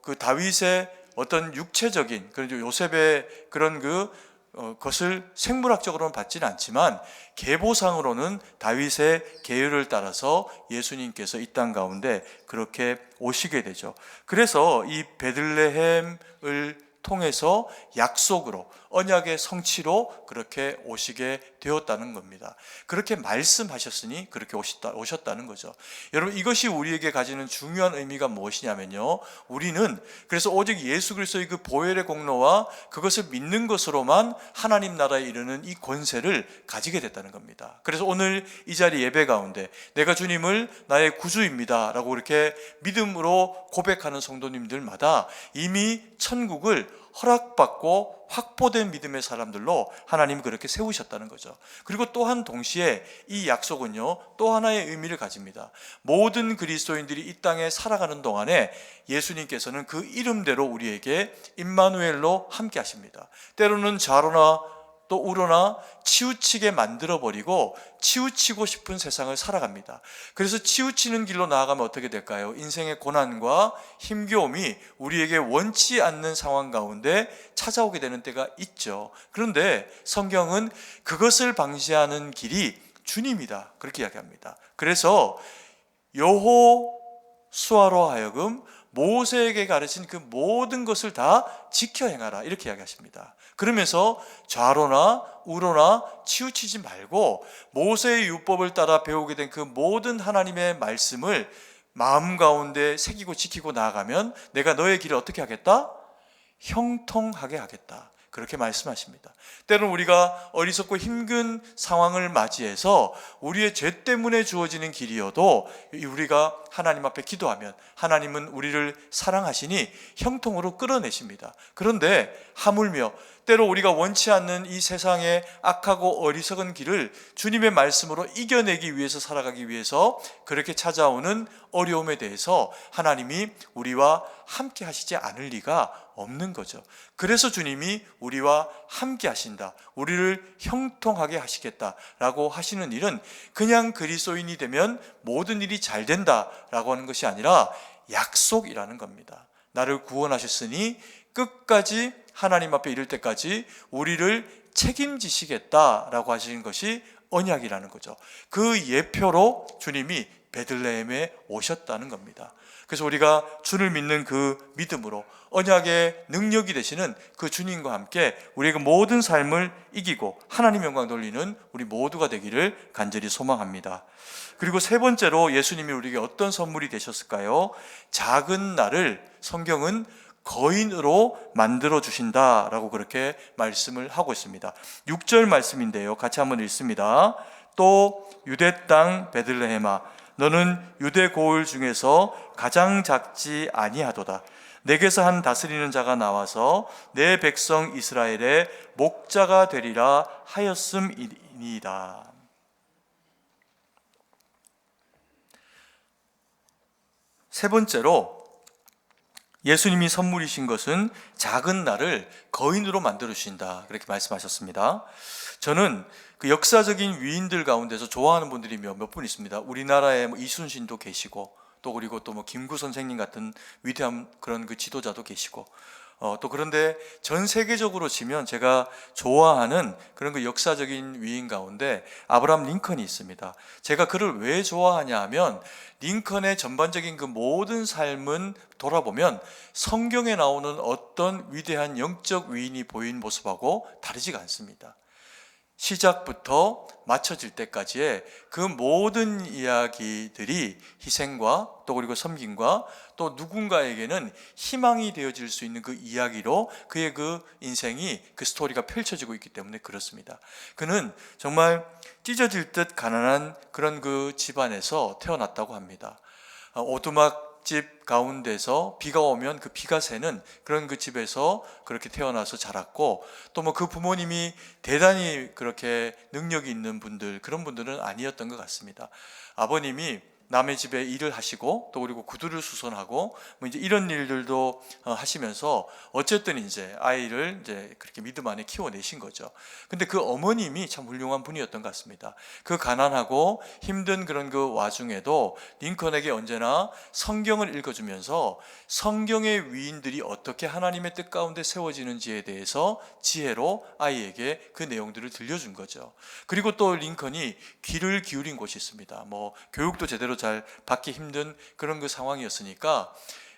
그 다윗의 어떤 육체적인 그런 요셉의 그런 것을 생물학적으로는 받지는 않지만 계보상으로는 다윗의 계율을 따라서 예수님께서 이 땅 가운데 그렇게 오시게 되죠. 그래서 이 베들레헴을 통해서 약속으로 언약의 성취로 그렇게 오시게 되었다는 겁니다. 그렇게 말씀하셨으니 그렇게 오셨다는 거죠. 여러분, 이것이 우리에게 가지는 중요한 의미가 무엇이냐면요, 우리는 그래서 오직 예수 그리스도의 그 보혈의 공로와 그것을 믿는 것으로만 하나님 나라에 이르는 이 권세를 가지게 됐다는 겁니다. 그래서 오늘 이 자리 예배 가운데 내가 주님을 나의 구주입니다 라고 이렇게 믿음으로 고백하는 성도님들마다 이미 천국을 허락받고 확보된 믿음의 사람들로 하나님이 그렇게 세우셨다는 거죠. 그리고 또한 동시에 이 약속은요, 또 하나의 의미를 가집니다. 모든 그리스도인들이 이 땅에 살아가는 동안에 예수님께서는 그 이름대로 우리에게 임마누엘로 함께 하십니다. 때로는 좌로나 또 우로나 치우치게 만들어버리고 치우치고 싶은 세상을 살아갑니다. 그래서 치우치는 길로 나아가면 어떻게 될까요? 인생의 고난과 힘겨움이 우리에게 원치 않는 상황 가운데 찾아오게 되는 때가 있죠. 그런데 성경은 그것을 방지하는 길이 주님이다, 그렇게 이야기합니다. 그래서 여호수아로 하여금 모세에게 가르친 그 모든 것을 다 지켜 행하라, 이렇게 이야기하십니다. 그러면서 좌로나 우로나 치우치지 말고 모세의 율법을 따라 배우게 된 그 모든 하나님의 말씀을 마음 가운데 새기고 지키고 나아가면 내가 너의 길을 어떻게 하겠다? 형통하게 하겠다, 그렇게 말씀하십니다. 때로는 우리가 어리석고 힘든 상황을 맞이해서 우리의 죄 때문에 주어지는 길이어도 우리가 하나님 앞에 기도하면 하나님은 우리를 사랑하시니 형통으로 끌어내십니다. 그런데 하물며 때로 우리가 원치 않는 이 세상의 악하고 어리석은 길을 주님의 말씀으로 이겨내기 위해서, 살아가기 위해서 그렇게 찾아오는 어려움에 대해서 하나님이 우리와 함께 하시지 않을 리가 없는 거죠. 그래서 주님이 우리와 함께 하신다, 우리를 형통하게 하시겠다라고 하시는 일은 그냥 그리스도인이 되면 모든 일이 잘 된다라고 하는 것이 아니라 약속이라는 겁니다. 나를 구원하셨으니 끝까지 하나님 앞에 이를 때까지 우리를 책임지시겠다라고 하시는 것이 언약이라는 거죠. 그 예표로 주님이 베들레헴에 오셨다는 겁니다. 그래서 우리가 주를 믿는 그 믿음으로 언약의 능력이 되시는 그 주님과 함께 우리의 모든 삶을 이기고 하나님 영광 돌리는 우리 모두가 되기를 간절히 소망합니다. 그리고 세 번째로 예수님이 우리에게 어떤 선물이 되셨을까요? 작은 나를 성경은 거인으로 만들어 주신다라고 그렇게 말씀을 하고 있습니다. 6절 말씀인데요, 같이 한번 읽습니다. 또 유대 땅 베들레헴아, 너는 유대 고을 중에서 가장 작지 아니하도다. 내게서 한 다스리는 자가 나와서 내 백성 이스라엘의 목자가 되리라 하였음이니이다. 세 번째로 예수님이 선물이신 것은 작은 나를 거인으로 만들어 주신다, 그렇게 말씀하셨습니다. 저는 그 역사적인 위인들 가운데서 좋아하는 분들이 몇 분 있습니다. 우리나라에 이순신도 계시고 또 그리고 또 김구 선생님 같은 위대한 그런 그 지도자도 계시고 또 그런데 전 세계적으로 치면 제가 좋아하는 그런 그 역사적인 위인 가운데 아브라함 링컨이 있습니다. 제가 그를 왜 좋아하냐 하면 링컨의 전반적인 그 모든 삶은 돌아보면 성경에 나오는 어떤 위대한 영적 위인이 보인 모습하고 다르지가 않습니다. 시작부터 맞춰질 때까지의 그 모든 이야기들이 희생과 또 그리고 섬김과 또 누군가에게는 희망이 되어질 수 있는 그 이야기로 그의 그 인생이 그 스토리가 펼쳐지고 있기 때문에 그렇습니다. 그는 정말 찢어질 듯 가난한 그런 그 집안에서 태어났다고 합니다. 오두막집 가운데서 비가 오면 그 비가 새는 그런 그 집에서 그렇게 태어나서 자랐고, 또 뭐 그 부모님이 대단히 그렇게 능력이 있는 분들, 그런 분들은 아니었던 것 같습니다. 아버님이 남의 집에 일을 하시고 또 그리고 구두를 수선하고 뭐 이제 이런 일들도 하시면서 어쨌든 이제 아이를 이제 그렇게 믿음 안에 키워내신 거죠. 근데 그 어머님이 참 훌륭한 분이었던 것 같습니다. 그 가난하고 힘든 그런 그 와중에도 링컨에게 언제나 성경을 읽어주면서 성경의 위인들이 어떻게 하나님의 뜻 가운데 세워지는지에 대해서 지혜로 아이에게 그 내용들을 들려준 거죠. 그리고 또 링컨이 귀를 기울인 곳이 있습니다. 뭐 교육도 제대로 잘 받기 힘든 그런 그 상황이었으니까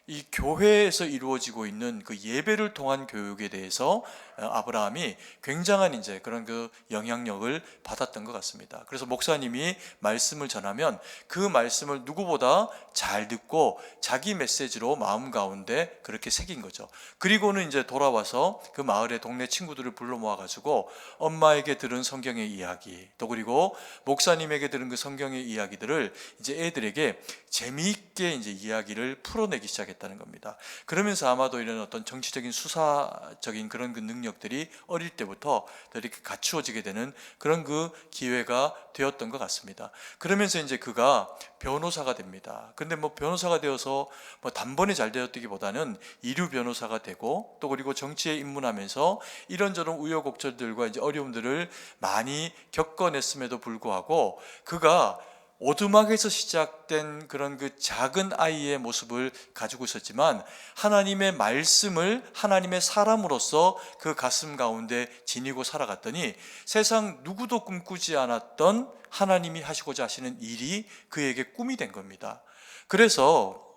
이 교회에서 이루어지고 있는 그 예배를 통한 교육에 대해서 아브라함이 굉장한 이제 그런 그 영향력을 받았던 것 같습니다. 그래서 목사님이 말씀을 전하면 그 말씀을 누구보다 잘 듣고 자기 메시지로 마음 가운데 그렇게 새긴 거죠. 그리고는 이제 돌아와서 그 마을의 동네 친구들을 불러 모아가지고 엄마에게 들은 성경의 이야기, 또 그리고 목사님에게 들은 그 성경의 이야기들을 이제 애들에게 재미있게 이제 이야기를 풀어내기 시작했다는 겁니다. 그러면서 아마도 이런 어떤 정치적인 수사적인 그런 그 능력들이 어릴 때부터 이렇게 갖추어지게 되는 그런 그 기회가 되었던 것 같습니다. 그러면서 이제 그가 변호사가 됩니다. 근데 뭐 변호사가 되어서 뭐 단번에 잘 되었다기보다는 이류 변호사가 되고 또 그리고 정치에 입문하면서 이런저런 우여곡절들과 이제 어려움들을 많이 겪어냈음에도 불구하고 그가 오두막에서 시작된 그런 그 작은 아이의 모습을 가지고 있었지만 하나님의 말씀을 하나님의 사람으로서 그 가슴 가운데 지니고 살아갔더니 세상 누구도 꿈꾸지 않았던 하나님이 하시고자 하시는 일이 그에게 꿈이 된 겁니다. 그래서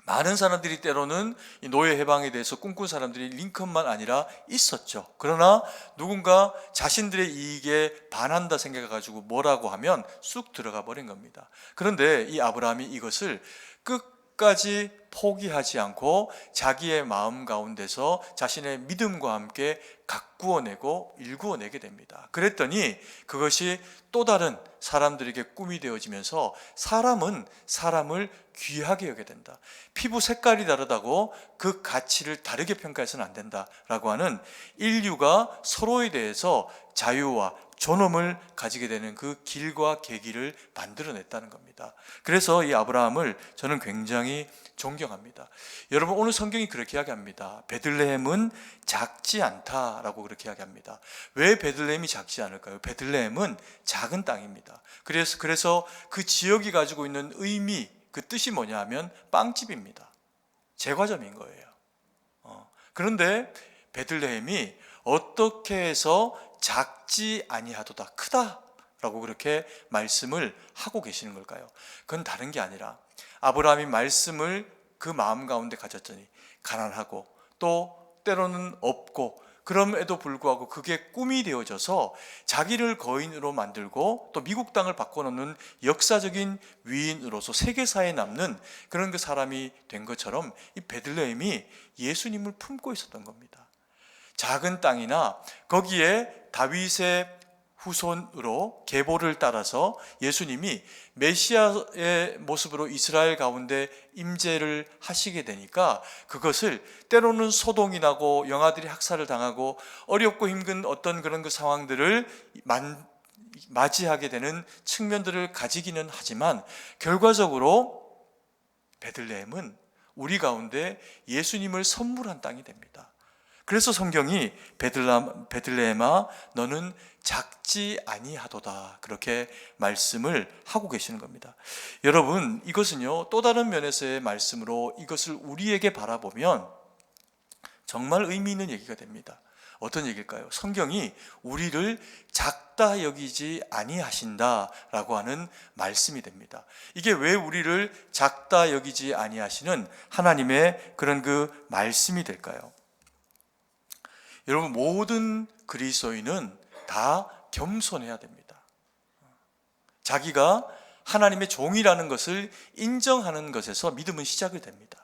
많은 사람들이 때로는 이 노예 해방에 대해서 꿈꾼 사람들이 링컨만 아니라 있었죠. 그러나 누군가 자신들의 이익에 반한다 생각해가지고 뭐라고 하면 쑥 들어가 버린 겁니다. 그런데 이 아브라함이 이것을 끝까지 포기하지 않고 자기의 마음 가운데서 자신의 믿음과 함께 가꾸어내고 일구어내게 됩니다. 그랬더니 그것이 또 다른 사람들에게 꿈이 되어지면서 사람은 사람을 귀하게 여겨야 된다. 피부 색깔이 다르다고 그 가치를 다르게 평가해서는 안 된다라고 하는 인류가 서로에 대해서 자유와 존엄을 가지게 되는 그 길과 계기를 만들어냈다는 겁니다. 그래서 이 아브라함을 저는 굉장히 존경합니다. 여러분, 오늘 성경이 그렇게 이야기합니다. 베들레헴은 작지 않다라고 그렇게 이야기합니다. 왜 베들레헴이 작지 않을까요? 베들레헴은 작은 땅입니다. 그래서 그 지역이 가지고 있는 의미, 그 뜻이 뭐냐 하면 빵집입니다. 제과점인 거예요. 그런데 베들레헴이 어떻게 해서 작지 아니하도다, 크다라고 그렇게 말씀을 하고 계시는 걸까요? 그건 다른 게 아니라 아브라함이 말씀을 그 마음 가운데 가졌더니 가난하고 또 때로는 없고 그럼에도 불구하고 그게 꿈이 되어져서 자기를 거인으로 만들고 또 미국 땅을 바꿔놓는 역사적인 위인으로서 세계사에 남는 그런 그 사람이 된 것처럼 이 베들레헴이 예수님을 품고 있었던 겁니다. 작은 땅이나 거기에 다윗의 후손으로 계보를 따라서 예수님이 메시아의 모습으로 이스라엘 가운데 임재를 하시게 되니까 그것을 때로는 소동이 나고 영아들이 학살을 당하고 어렵고 힘든 어떤 그런 그 상황들을 맞이하게 되는 측면들을 가지기는 하지만 결과적으로 베들레헴은 우리 가운데 예수님을 선물한 땅이 됩니다. 그래서 성경이 베들레헴아 너는 작지 아니하도다 그렇게 말씀을 하고 계시는 겁니다. 여러분, 이것은요 또 다른 면에서의 말씀으로 이것을 우리에게 바라보면 정말 의미 있는 얘기가 됩니다. 어떤 얘기일까요? 성경이 우리를 작다 여기지 아니하신다라고 하는 말씀이 됩니다. 이게 왜 우리를 작다 여기지 아니하시는 하나님의 그런 그 말씀이 될까요? 여러분, 모든 그리스도인은 다 겸손해야 됩니다. 자기가 하나님의 종이라는 것을 인정하는 것에서 믿음은 시작이 됩니다.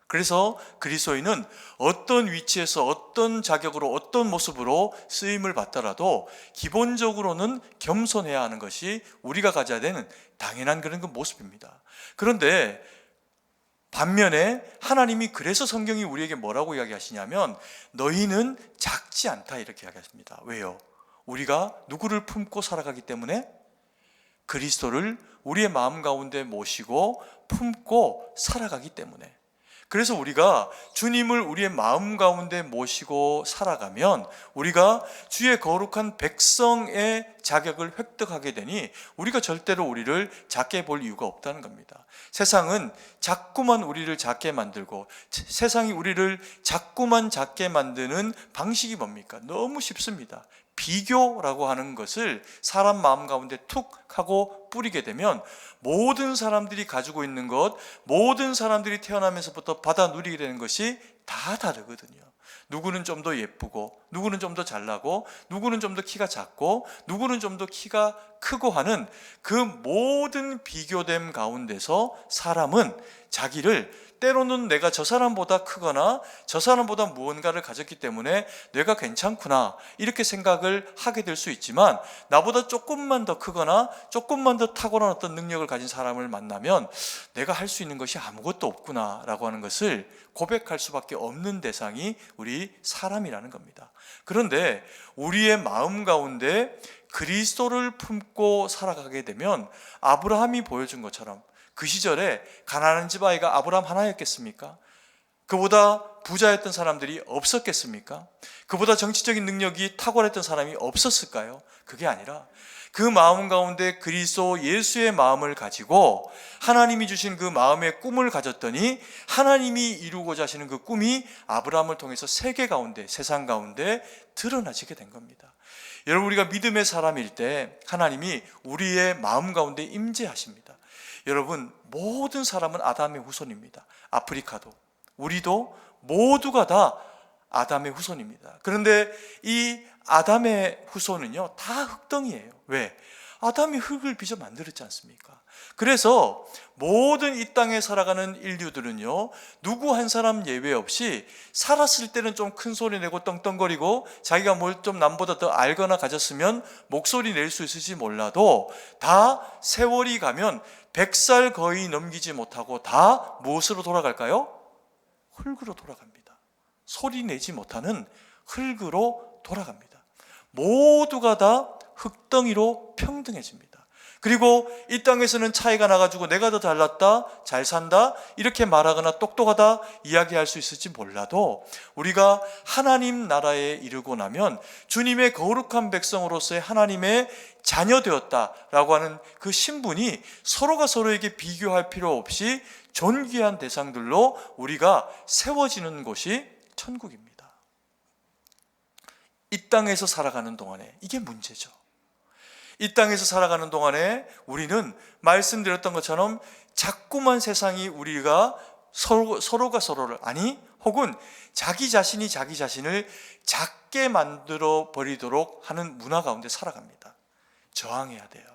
그래서 그리스도인은 어떤 위치에서 어떤 자격으로 어떤 모습으로 쓰임을 받더라도 기본적으로는 겸손해야 하는 것이 우리가 가져야 되는 당연한 그런 그 모습입니다. 그런데 반면에 하나님이 그래서 성경이 우리에게 뭐라고 이야기하시냐면 너희는 작지 않다 이렇게 이야기하십니다. 왜요? 우리가 누구를 품고 살아가기 때문에 그리스도를 우리의 마음 가운데 모시고 품고 살아가기 때문에, 그래서 우리가 주님을 우리의 마음 가운데 모시고 살아가면 우리가 주의 거룩한 백성의 자격을 획득하게 되니 우리가 절대로 우리를 작게 볼 이유가 없다는 겁니다. 세상은 자꾸만 우리를 작게 만들고 세상이 우리를 자꾸만 작게 만드는 방식이 뭡니까? 너무 쉽습니다. 비교라고 하는 것을 사람 마음 가운데 툭 하고 뿌리게 되면 모든 사람들이 가지고 있는 것, 모든 사람들이 태어나면서부터 받아 누리게 되는 것이 다 다르거든요. 누구는 좀 더 예쁘고, 누구는 좀 더 잘나고, 누구는 좀 더 키가 작고, 누구는 좀 더 키가 크고 하는 그 모든 비교됨 가운데서 사람은 자기를 때로는 내가 저 사람보다 크거나 저 사람보다 무언가를 가졌기 때문에 내가 괜찮구나 이렇게 생각을 하게 될 수 있지만, 나보다 조금만 더 크거나 조금만 더 탁월한 어떤 능력을 가진 사람을 만나면 내가 할 수 있는 것이 아무것도 없구나 라고 하는 것을 고백할 수밖에 없는 대상이 우리 사람이라는 겁니다. 그런데 우리의 마음 가운데 그리스도를 품고 살아가게 되면 아브라함이 보여준 것처럼, 그 시절에 가나안 집 아이가 아브라함 하나였겠습니까? 그보다 부자였던 사람들이 없었겠습니까? 그보다 정치적인 능력이 탁월했던 사람이 없었을까요? 그게 아니라 그 마음 가운데 그리스도 예수의 마음을 가지고 하나님이 주신 그 마음의 꿈을 가졌더니 하나님이 이루고자 하시는 그 꿈이 아브라함을 통해서 세계 가운데, 세상 가운데 드러나지게 된 겁니다. 여러분, 우리가 믿음의 사람일 때 하나님이 우리의 마음 가운데 임재하십니다. 여러분, 모든 사람은 아담의 후손입니다. 아프리카도, 우리도 모두가 다 아담의 후손입니다. 그런데 이 아담의 후손은요, 다 흙덩이에요. 왜? 아담이 흙을 빚어 만들었지 않습니까? 그래서 모든 이 땅에 살아가는 인류들은요, 누구 한 사람 예외 없이 살았을 때는 좀 큰 소리 내고 떵떵거리고 자기가 뭘 좀 남보다 더 알거나 가졌으면 목소리 낼 수 있을지 몰라도 다 세월이 가면 100살 거의 넘기지 못하고 다 무엇으로 돌아갈까요? 흙으로 돌아갑니다. 소리 내지 못하는 흙으로 돌아갑니다. 모두가 다 흙덩이로 평등해집니다. 그리고 이 땅에서는 차이가 나가지고 내가 더 잘났다, 잘 산다 이렇게 말하거나 똑똑하다 이야기할 수 있을지 몰라도 우리가 하나님 나라에 이르고 나면 주님의 거룩한 백성으로서의 하나님의 자녀 되었다라고 하는 그 신분이 서로가 서로에게 비교할 필요 없이 존귀한 대상들로 우리가 세워지는 곳이 천국입니다. 이 땅에서 살아가는 동안에 이게 문제죠. 이 땅에서 살아가는 동안에 우리는 말씀드렸던 것처럼 자꾸만 세상이 우리가 서로가 서로를, 아니 혹은 자기 자신이 자기 자신을 작게 만들어 버리도록 하는 문화 가운데 살아갑니다. 저항해야 돼요.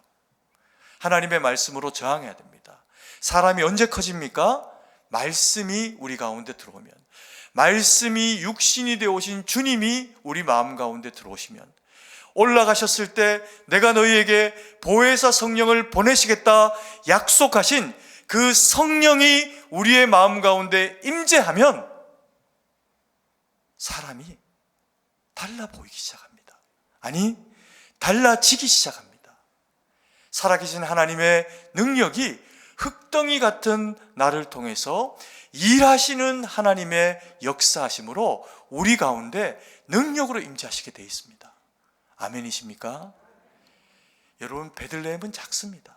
하나님의 말씀으로 저항해야 됩니다. 사람이 언제 커집니까? 말씀이 우리 가운데 들어오면, 말씀이 육신이 되어 오신 주님이 우리 마음 가운데 들어오시면, 올라가셨을 때 내가 너희에게 보혜사 성령을 보내시겠다 약속하신 그 성령이 우리의 마음 가운데 임재하면 사람이 달라 보이기 시작합니다. 아니, 달라지기 시작합니다. 살아계신 하나님의 능력이 흙덩이 같은 나를 통해서 일하시는 하나님의 역사하심으로 우리 가운데 능력으로 임재하시게 되어 있습니다. 아멘이십니까? 여러분, 베들레헴은 작습니다.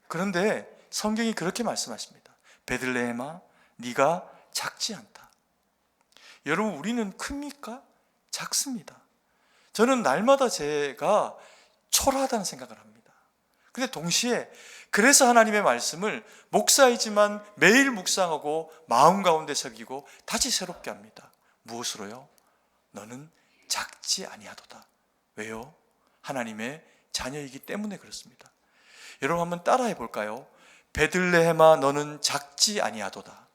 그런데 성경이 그렇게 말씀하십니다. 베들레헴아, 네가 작지 않다. 여러분, 우리는 큽니까? 작습니다. 저는 날마다 제가 초라하다는 생각을 합니다. 근데 동시에 그래서 하나님의 말씀을 목사이지만 매일 묵상하고 마음 가운데 새기고 다시 새롭게 합니다. 무엇으로요? 너는 작지 아니하도다. 왜요? 하나님의 자녀이기 때문에 그렇습니다. 여러분 한번 따라해 볼까요? 베들레헴아 너는 작지 아니하도다.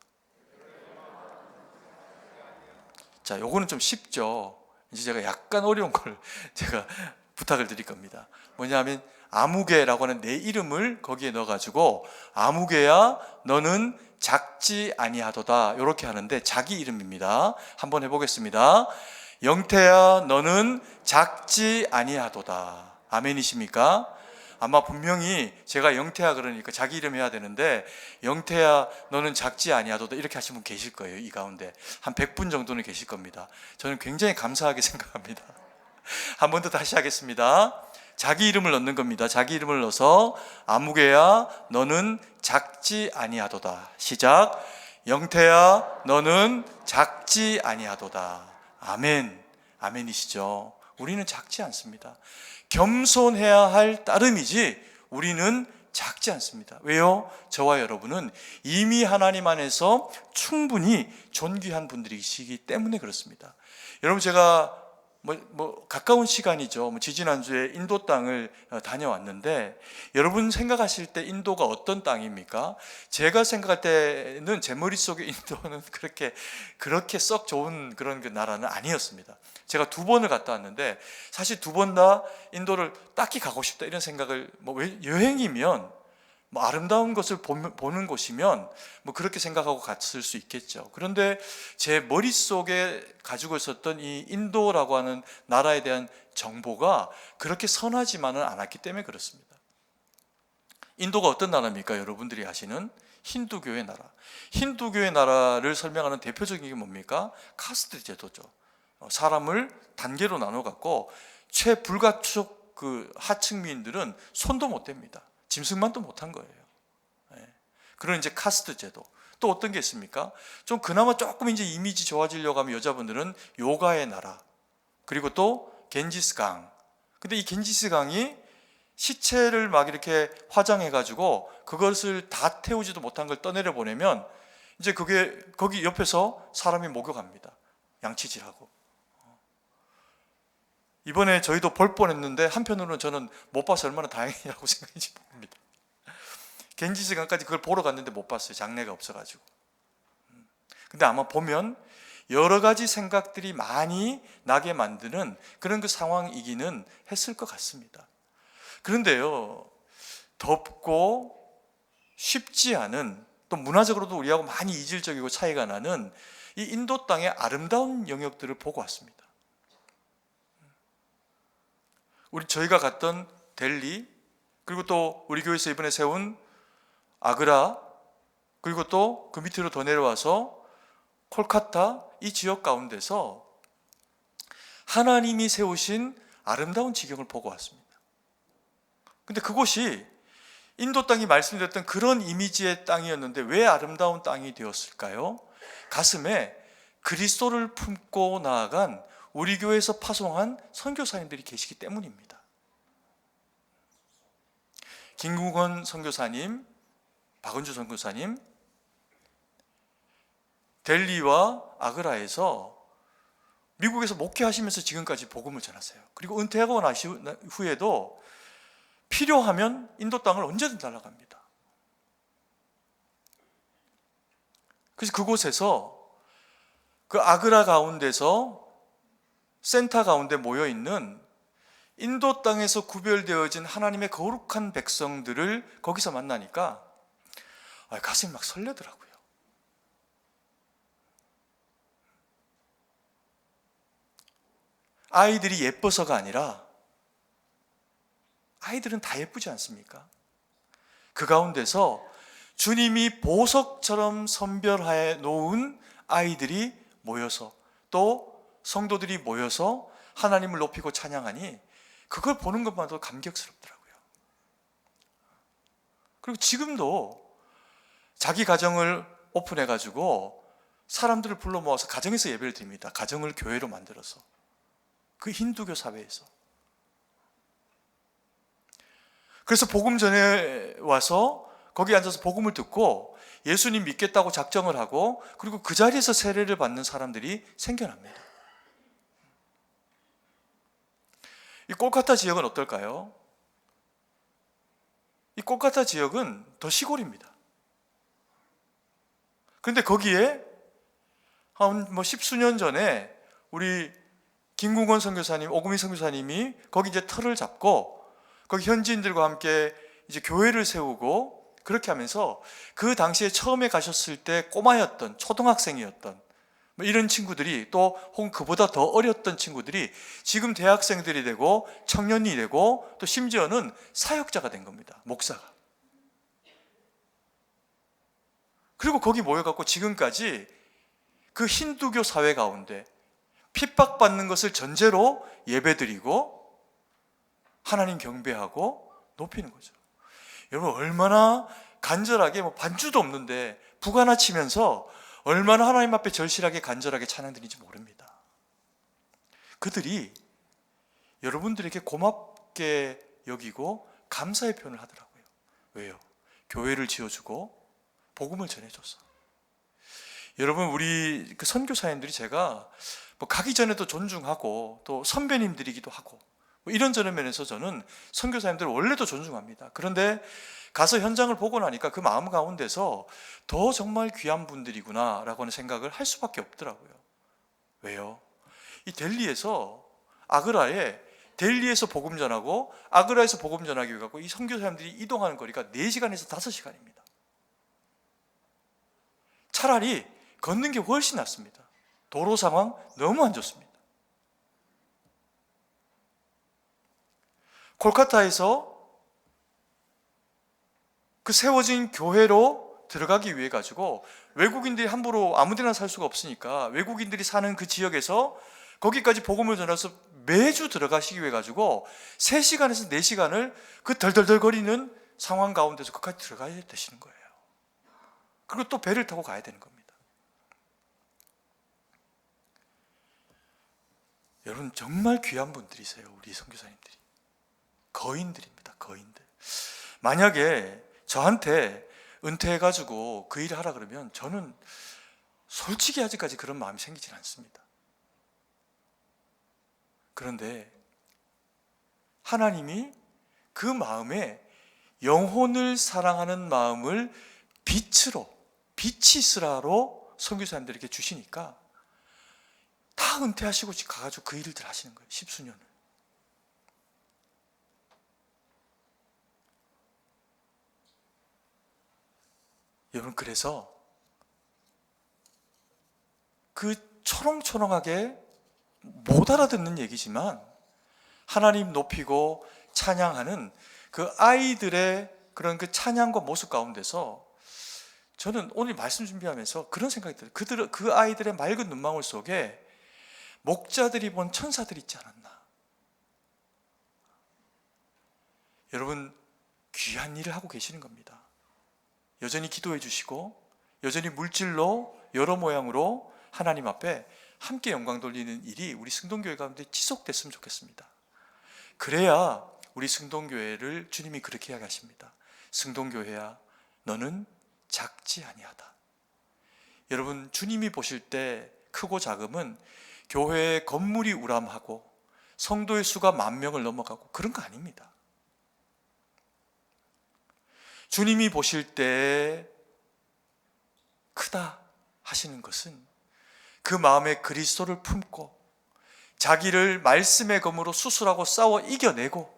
자, 요거는 좀 쉽죠. 이제 제가 약간 어려운 걸 제가 부탁을 드릴 겁니다. 뭐냐면 아무개라고 하는 내 이름을 거기에 넣어가지고 아무개야 너는 작지 아니하도다 이렇게 하는데 자기 이름입니다. 한번 해보겠습니다. 영태야 너는 작지 아니하도다. 아멘이십니까? 아마 분명히 제가 영태야 그러니까 자기 이름 해야 되는데 영태야 너는 작지 아니하도다 이렇게 하신 분 계실 거예요. 이 가운데 한 100분 정도는 계실 겁니다. 저는 굉장히 감사하게 생각합니다. 한 번 더 다시 하겠습니다. 자기 이름을 넣는 겁니다. 자기 이름을 넣어서 아무개야 너는 작지 아니하도다. 시작. 영태야 너는 작지 아니하도다. 아멘. 아멘이시죠. 우리는 작지 않습니다. 겸손해야 할 따름이지 우리는 작지 않습니다. 왜요? 저와 여러분은 이미 하나님 안에서 충분히 존귀한 분들이시기 때문에 그렇습니다. 여러분 제가 가까운 시간이죠. 지지난주에 인도 땅을 다녀왔는데 여러분 생각하실 때 인도가 어떤 땅입니까? 제가 생각할 때는 제 머릿속에 인도는 그렇게 썩 좋은 그런 그 나라는 아니었습니다. 제가 2번을 갔다 왔는데 사실 2번 다 인도를 딱히 가고 싶다 이런 생각을 여행이면 아름다운 것을 보는 곳이면 그렇게 생각하고 갔을 수 있겠죠. 그런데 제 머릿속에 가지고 있었던 이 인도라고 하는 나라에 대한 정보가 그렇게 선하지만은 않았기 때문에 그렇습니다. 인도가 어떤 나라입니까? 여러분들이 아시는 힌두교의 나라. 힌두교의 나라를 설명하는 대표적인 게 뭡니까? 카스트 제도죠. 사람을 단계로 나눠 갖고 최불가촉 그 하층민들은 손도 못 댑니다. 짐승만도 못한 거예요. 그런 이제 카스트 제도. 또 어떤 게 있습니까? 좀 그나마 조금 이제 이미지 좋아지려고 하면 여자분들은 요가의 나라. 그리고 또 겐지스 강. 근데 이 겐지스 강이 시체를 막 이렇게 화장해가지고 그것을 다 태우지도 못한 걸 떠내려 보내면 이제 그게 거기 옆에서 사람이 목욕합니다. 양치질하고. 이번에 저희도 볼 뻔했는데 한편으로는 저는 못 봐서 얼마나 다행이라고 생각인지 모릅니다. 겐지스강까지 그걸 보러 갔는데 못 봤어요. 장례가 없어가지고. 근데 아마 보면 여러 가지 생각들이 많이 나게 만드는 그런 그 상황이기는 했을 것 같습니다. 그런데요, 덥고 쉽지 않은 또 문화적으로도 우리하고 많이 이질적이고 차이가 나는 이 인도 땅의 아름다운 영역들을 보고 왔습니다. 저희가 갔던 델리, 그리고 또 우리 교회에서 이번에 세운 아그라, 그리고 또 그 밑으로 더 내려와서 콜카타, 이 지역 가운데서 하나님이 세우신 아름다운 지경을 보고 왔습니다. 근데 그곳이 인도 땅이 말씀드렸던 그런 이미지의 땅이었는데 왜 아름다운 땅이 되었을까요? 가슴에 그리스도를 품고 나아간 우리 교회에서 파송한 선교사님들이 계시기 때문입니다. 김국원 선교사님, 박은주 선교사님, 델리와 아그라에서 미국에서 목회하시면서 지금까지 복음을 전하세요. 그리고 은퇴하고 나신 후에도 필요하면 인도 땅을 언제든 날아갑니다. 그래서 그곳에서 그 아그라 가운데서 센터 가운데 모여있는 인도 땅에서 구별되어진 하나님의 거룩한 백성들을 거기서 만나니까 가슴이 막 설레더라고요. 아이들이 예뻐서가 아니라 아이들은 다 예쁘지 않습니까? 그 가운데서 주님이 보석처럼 선별해 놓은 아이들이 모여서 또 성도들이 모여서 하나님을 높이고 찬양하니 그걸 보는 것만도 감격스럽더라고요. 그리고 지금도 자기 가정을 오픈해가지고 사람들을 불러 모아서 가정에서 예배를 드립니다. 가정을 교회로 만들어서. 그 힌두교 사회에서. 그래서 복음 전에 와서 거기 앉아서 복음을 듣고 예수님 믿겠다고 작정을 하고 그리고 그 자리에서 세례를 받는 사람들이 생겨납니다. 이 콜카타 지역은 어떨까요? 이 콜카타 지역은 더 시골입니다. 그런데 거기에 한 십수년 전에 우리 김궁원 선교사님, 오금희 선교사님이 거기 이제 터를 잡고 거기 현지인들과 함께 이제 교회를 세우고 그렇게 하면서 그 당시에 처음에 가셨을 때 꼬마였던 초등학생이었던 이런 친구들이 또 혹은 그보다 더 어렸던 친구들이 지금 대학생들이 되고 청년이 되고 또 심지어는 사역자가 된 겁니다. 목사가. 그리고 거기 모여갖고 지금까지 그 힌두교 사회 가운데 핍박받는 것을 전제로 예배드리고 하나님 경배하고 높이는 거죠. 여러분 얼마나 간절하게 반주도 없는데 북 하나 치면서 얼마나 하나님 앞에 절실하게 간절하게 찬양드리는지 모릅니다. 그들이 여러분들에게 고맙게 여기고 감사의 표현을 하더라고요. 왜요? 교회를 지어주고 복음을 전해줘서. 여러분 우리 그 선교사님들이 제가 가기 전에도 존중하고 또 선배님들이기도 하고 이런저런 면에서 저는 선교사님들을 원래도 존중합니다. 그런데 가서 현장을 보고 나니까 그 마음 가운데서 더 정말 귀한 분들이구나 라고 하는 생각을 할 수밖에 없더라고요. 왜요? 이 델리에서 아그라에 델리에서 복음 전하고 아그라에서 복음 전하기 위해 갖고 이 선교사님들이 이동하는 거리가 4시간에서 5시간입니다. 차라리 걷는 게 훨씬 낫습니다. 도로 상황 너무 안 좋습니다. 콜카타에서 그 세워진 교회로 들어가기 위해 가지고 외국인들이 함부로 아무데나 살 수가 없으니까 외국인들이 사는 그 지역에서 거기까지 복음을 전해서 매주 들어가시기 위해 가지고 3시간에서 4시간을 그 덜덜덜거리는 상황 가운데서 끝까지 들어가야 되시는 거예요. 그리고 또 배를 타고 가야 되는 겁니다. 여러분 정말 귀한 분들이세요. 우리 선교사님들이. 거인들입니다. 거인들. 만약에 저한테 은퇴해가지고 그 일을 하라 그러면 저는 솔직히 아직까지 그런 마음이 생기진 않습니다. 그런데 하나님이 그 마음에 영혼을 사랑하는 마음을 빛이스라로 선교사님들에게 주시니까 다 은퇴하시고 가가지고 그 일을 하시는 거예요. 10수년을. 여러분 그래서 그 초롱초롱하게 못 알아듣는 얘기지만 하나님 높이고 찬양하는 그 아이들의 그런 그 찬양과 모습 가운데서 저는 오늘 말씀 준비하면서 그런 생각이 들어요. 그 아이들의 맑은 눈망울 속에 목자들이 본 천사들이 있지 않았나. 여러분 귀한 일을 하고 계시는 겁니다. 여전히 기도해 주시고 여전히 물질로 여러 모양으로 하나님 앞에 함께 영광 돌리는 일이 우리 승동교회 가운데 지속됐으면 좋겠습니다. 그래야 우리 승동교회를 주님이 그렇게 이야기하십니다. 승동교회야 너는 작지 아니하다. 여러분 주님이 보실 때 크고 작음은 교회의 건물이 우람하고 성도의 수가 10,000명을 넘어가고 그런 거 아닙니다. 주님이 보실 때 크다 하시는 것은 그 마음에 그리스도를 품고 자기를 말씀의 검으로 수술하고 싸워 이겨내고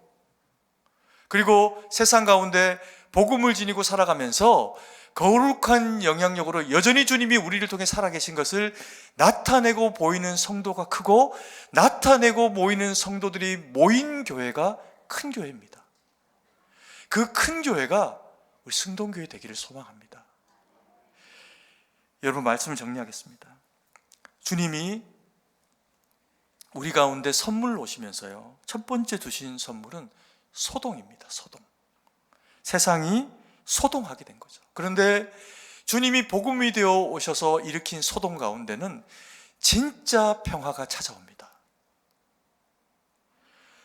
그리고 세상 가운데 복음을 지니고 살아가면서 거룩한 영향력으로 여전히 주님이 우리를 통해 살아계신 것을 나타내고 보이는 성도가 크고 나타내고 모이는 성도들이 모인 교회가 큰 교회입니다. 그 큰 교회가 우리 승동교회 되기를 소망합니다. 여러분 말씀을 정리하겠습니다. 주님이 우리 가운데 선물로 오시면서요 첫 번째 주신 선물은 소동입니다. 소동. 세상이 소동하게 된 거죠. 그런데 주님이 복음이 되어 오셔서 일으킨 소동 가운데는 진짜 평화가 찾아옵니다.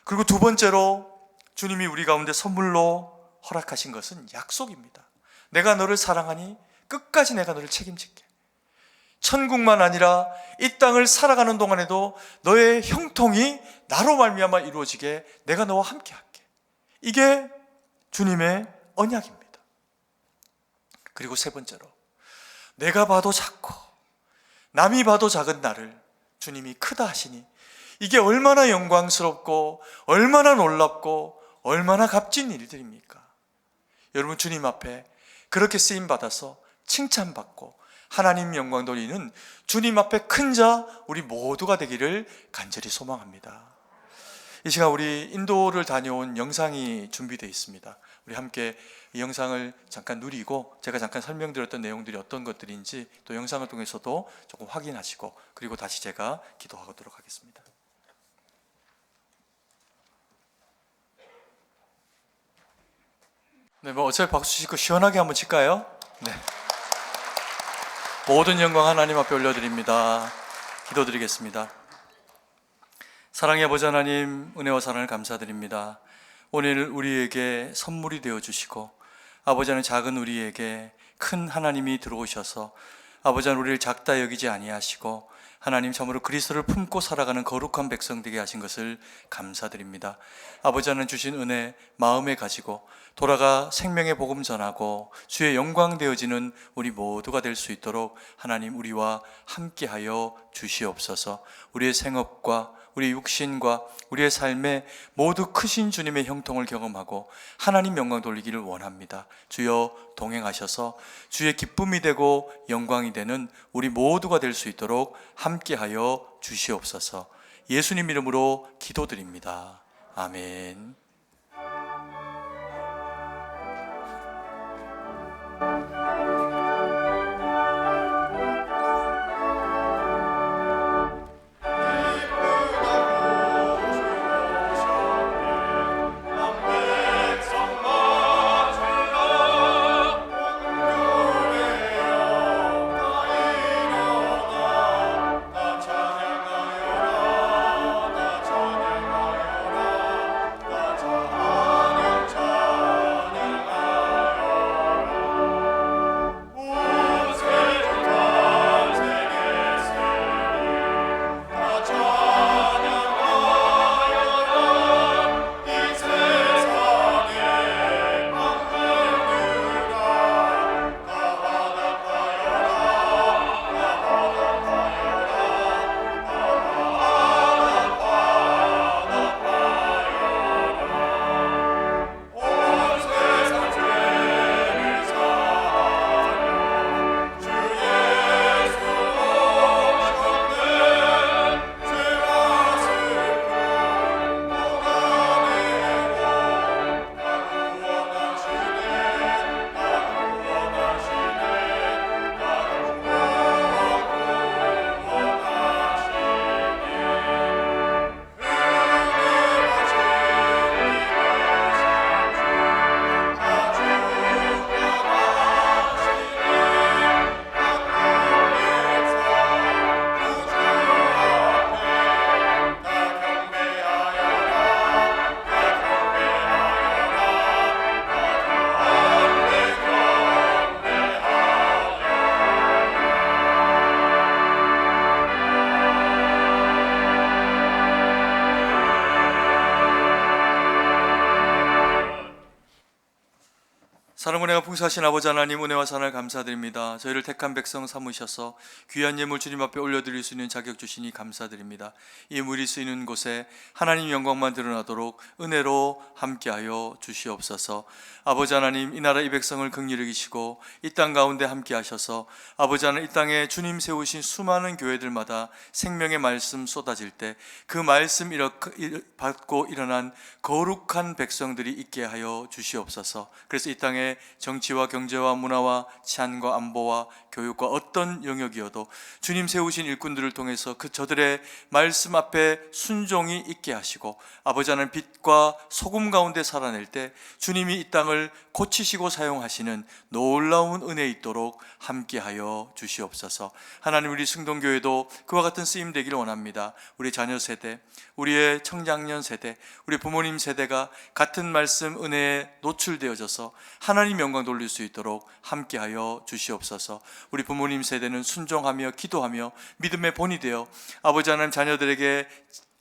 그리고 두 번째로 주님이 우리 가운데 선물로 허락하신 것은 약속입니다. 내가 너를 사랑하니 끝까지 내가 너를 책임질게. 천국만 아니라 이 땅을 살아가는 동안에도 너의 형통이 나로 말미암아 이루어지게 내가 너와 함께 할게. 이게 주님의 언약입니다. 그리고 세 번째로, 내가 봐도 작고 남이 봐도 작은 나를 주님이 크다 하시니 이게 얼마나 영광스럽고 얼마나 놀랍고 얼마나 값진 일들입니까? 여러분, 주님 앞에 그렇게 쓰임받아서 칭찬받고 하나님 영광 돌리는 주님 앞에 큰 자 우리 모두가 되기를 간절히 소망합니다. 이 시간 우리 인도를 다녀온 영상이 준비되어 있습니다. 우리 함께 이 영상을 잠깐 누리고 제가 잠깐 설명드렸던 내용들이 어떤 것들인지 또 영상을 통해서도 조금 확인하시고 그리고 다시 제가 기도하도록 하겠습니다. 네, 어차피 박수 치고 시원하게 한번 칠까요? 네. 모든 영광 하나님 앞에 올려드립니다. 기도드리겠습니다. 사랑의 아버지 하나님, 은혜와 사랑을 감사드립니다. 오늘 우리에게 선물이 되어주시고 아버지 하나님, 작은 우리에게 큰 하나님이 들어오셔서 아버지 하나님, 우리를 작다 여기지 아니하시고 하나님 참으로 그리스도를 품고 살아가는 거룩한 백성 되게 하신 것을 감사드립니다. 아버지 하나님 주신 은혜 마음에 가지고 돌아가 생명의 복음 전하고 주의 영광 되어지는 우리 모두가 될 수 있도록 하나님 우리와 함께하여 주시옵소서. 우리의 생업과 우리의 육신과 우리의 삶에 모두 크신 주님의 형통을 경험하고 하나님 영광 돌리기를 원합니다. 주여 동행하셔서 주의 기쁨이 되고 영광이 되는 우리 모두가 될 수 있도록 함께하여 주시옵소서. 예수님 이름으로 기도드립니다. 아멘. 사랑과 은혜가 풍성하신 아버지 하나님, 은혜와 사랑을 감사드립니다. 저희를 택한 백성 삼으셔서 귀한 예물 주님 앞에 올려드릴 수 있는 자격 주시니 감사드립니다. 이 예물이 쓰이는 곳에 하나님 영광만 드러나도록 은혜로 함께하여 주시옵소서. 아버지 하나님, 이 나라 이 백성을 긍휼히 여기시고 이 땅 가운데 함께하셔서 아버지 하나님, 이 땅에 주님 세우신 수많은 교회들마다 생명의 말씀 쏟아질 때 그 말씀 받고 일어난 거룩한 백성들이 있게 하여 주시옵소서. 그래서 이 땅에 삶의 정치와 경제와 문화와 치안과 안보와 교육과 어떤 영역이어도 주님 세우신 일꾼들을 통해서 그 저들의 말씀 앞에 순종이 있게 하시고 아버지 하나님 빛과 소금 가운데 살아낼 때 주님이 이 땅을 고치시고 사용하시는 놀라운 은혜 있도록 함께하여 주시옵소서. 하나님, 우리 승동교회도 그와 같은 쓰임 되기를 원합니다. 우리 자녀 세대, 우리의 청장년 세대, 우리 부모님 세대가 같은 말씀 은혜에 노출되어져서 하나님 영광 돌릴 수 있도록 함께하여 주시옵소서. 우리 부모님 세대는 순종하며 기도하며 믿음의 본이 되어 아버지 하나님 자녀들에게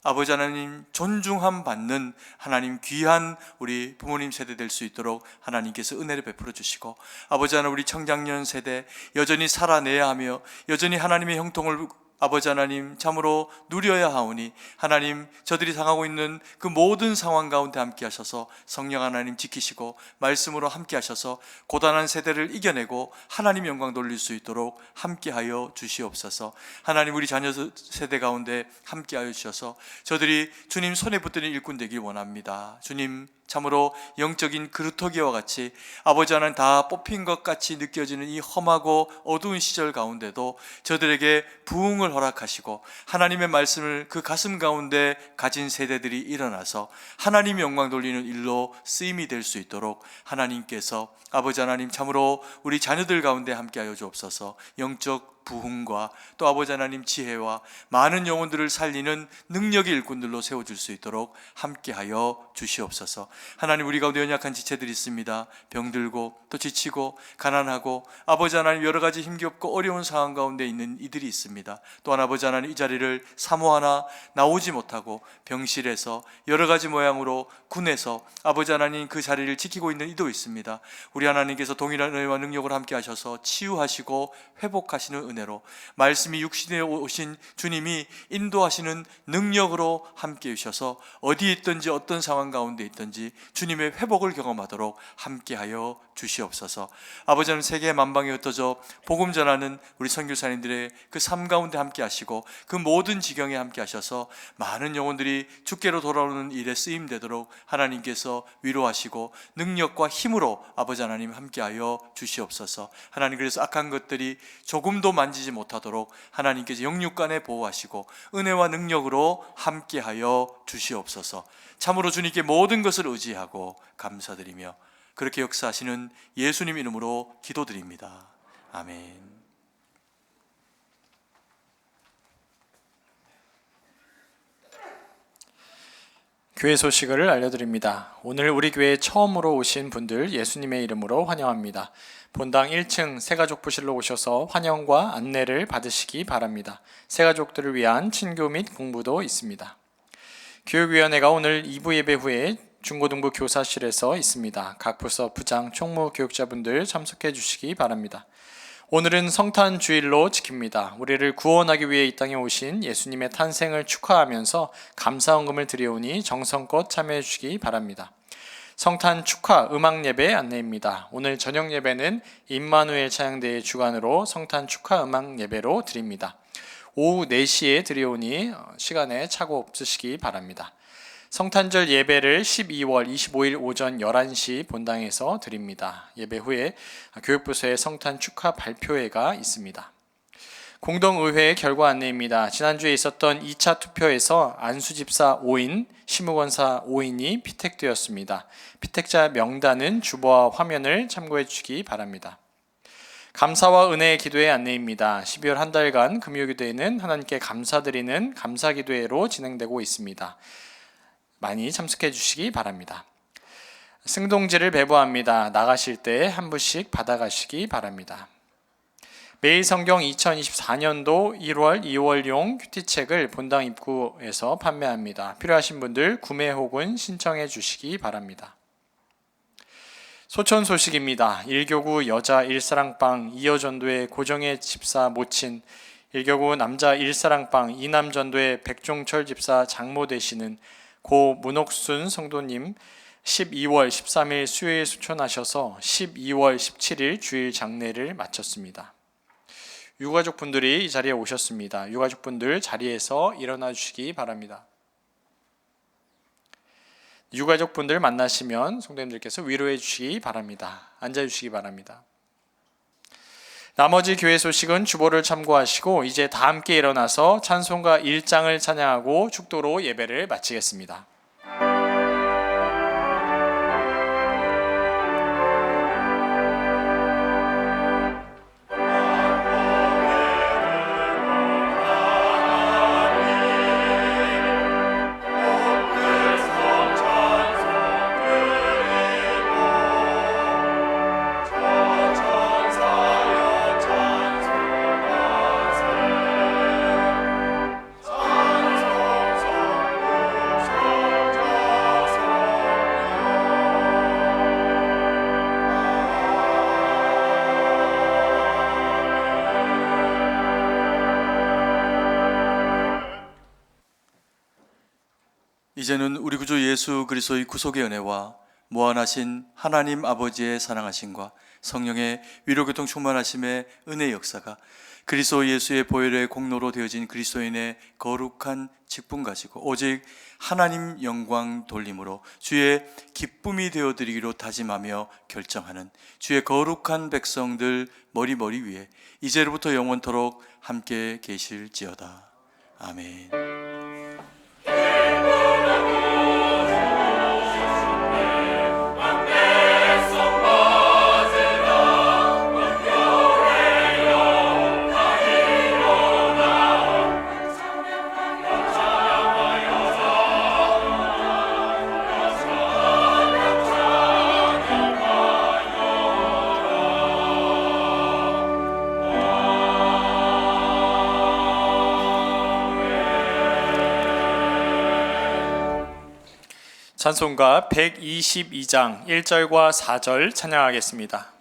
아버지 하나님 존중함 받는 하나님 귀한 우리 부모님 세대 될 수 있도록 하나님께서 은혜를 베풀어 주시고, 아버지 하나님 우리 청장년 세대 여전히 살아내야 하며 여전히 하나님의 형통을 아버지 하나님 참으로 누려야 하오니 하나님 저들이 당하고 있는 그 모든 상황 가운데 함께 하셔서 성령 하나님 지키시고 말씀으로 함께 하셔서 고단한 세대를 이겨내고 하나님 영광 돌릴 수 있도록 함께 하여 주시옵소서. 하나님, 우리 자녀 세대 가운데 함께 하여 주셔서 저들이 주님 손에 붙드는 일꾼 되길 원합니다. 주님, 참으로 영적인 그루터기와 같이 아버지 하나님 다 뽑힌 것 같이 느껴지는 이 험하고 어두운 시절 가운데도 저들에게 부흥을 허락하시고 하나님의 말씀을 그 가슴 가운데 가진 세대들이 일어나서 하나님 영광 돌리는 일로 쓰임이 될 수 있도록 하나님께서 아버지 하나님 참으로 우리 자녀들 가운데 함께하여 주옵소서. 영적 부흥과 또 아버지 하나님 지혜와 많은 영혼들을 살리는 능력의 일꾼들로 세워줄 수 있도록 함께하여 주시옵소서. 하나님, 우리 가운데 연약한 지체들이 있습니다. 병들고 또 지치고 가난하고 아버지 하나님 여러 가지 힘겹고 어려운 상황 가운데 있는 이들이 있습니다. 또한 아버지 하나님 이 자리를 사모하나 나오지 못하고 병실에서 여러 가지 모양으로 군에서 아버지 하나님 그 자리를 지키고 있는 이도 있습니다. 우리 하나님께서 동일한 은혜와 능력을 함께 하셔서 치유하시고 회복하시는 은혜로 말씀이 육신에 오신 주님이 인도하시는 능력으로 함께 해주셔서 어디에 있든지 어떤 상황 가운데 있든지 주님의 회복을 경험하도록 함께하여 주시옵소서. 아버지 하나님, 세계 만방에 흩어져 복음 전하는 우리 선교사님들의 그 삶 가운데 함께 하시고 그 모든 지경에 함께 하셔서 많은 영혼들이 주께로 돌아오는 일에 쓰임되도록 하나님께서 위로하시고 능력과 힘으로 아버지 하나님 함께하여 주시옵소서. 하나님, 그래서 악한 것들이 조금도 만지지 못하도록 하나님께서 영육간에 보호하시고 은혜와 능력으로 함께하여 주시옵소서. 참으로 주님께 모든 것을 의지하고 감사드리며 그렇게 역사하시는 예수님 이름으로 기도드립니다. 아멘. 교회 소식을 알려드립니다. 오늘 우리 교회에 처음으로 오신 분들 예수님의 이름으로 환영합니다. 본당 1층 새가족부실로 오셔서 환영과 안내를 받으시기 바랍니다. 새가족들을 위한 친교 및 공부도 있습니다. 교육위원회가 오늘 2부 예배 후에 중고등부 교사실에서 있습니다. 각 부서 부장, 총무, 교육자분들 참석해 주시기 바랍니다. 오늘은 성탄 주일로 지킵니다. 우리를 구원하기 위해 이 땅에 오신 예수님의 탄생을 축하하면서 감사헌금을 드려오니 정성껏 참여해 주시기 바랍니다. 성탄 축하 음악 예배 안내입니다. 오늘 저녁 예배는 임마누엘 찬양대의 주관으로 성탄 축하 음악 예배로 드립니다. 오후 4시에 드려오니 시간에 착오 없으시기 바랍니다. 성탄절 예배를 12월 25일 오전 11시 본당에서 드립니다. 예배 후에 교육부서의 성탄 축하 발표회가 있습니다. 공동의회 결과 안내입니다. 지난주에 있었던 2차 투표에서 안수집사 5인, 시무권사 5인이 피택되었습니다. 피택자 명단은 주보와 화면을 참고해 주시기 바랍니다. 감사와 은혜의 기도의 안내입니다. 12월 한 달간 금요기도회는 하나님께 감사드리는 감사기도회로 진행되고 있습니다. 많이 참석해 주시기 바랍니다. 승동지를 배부합니다. 나가실 때 한 부씩 받아가시기 바랍니다. 매일 성경 2024년도 1월, 2월용 큐티책을 본당 입구에서 판매합니다. 필요하신 분들 구매 혹은 신청해 주시기 바랍니다. 소천 소식입니다. 1교구 여자 1사랑방 이어전도의 고정혜 집사 모친, 1교구 남자 1사랑방 이남전도의 백종철 집사 장모 되시는 고 문옥순 성도님 12월 13일 수요일 수천하셔서 12월 17일 주일 장례를 마쳤습니다. 유가족분들이 이 자리에 오셨습니다. 유가족분들 자리에서 일어나 주시기 바랍니다. 유가족분들 만나시면 성도님들께서 위로해 주시기 바랍니다. 앉아 주시기 바랍니다. 나머지 교회 소식은 주보를 참고하시고 이제 다 함께 일어나서 찬송가 1장을 찬양하고 축도로 예배를 마치겠습니다. 이제는 우리 구주 예수 그리스도의 구속의 은혜와 무한하신 하나님 아버지의 사랑하심과 성령의 위로교통 충만하심의 은혜의 역사가 그리스도 예수의 보혈의 공로로 되어진 그리스도인의 거룩한 직분 가지고 오직 하나님 영광 돌림으로 주의 기쁨이 되어드리기로 다짐하며 결정하는 주의 거룩한 백성들 머리 위에 이제로부터 영원토록 함께 계실지어다. 아멘. 찬송가 122장 1절과 4절 찬양하겠습니다.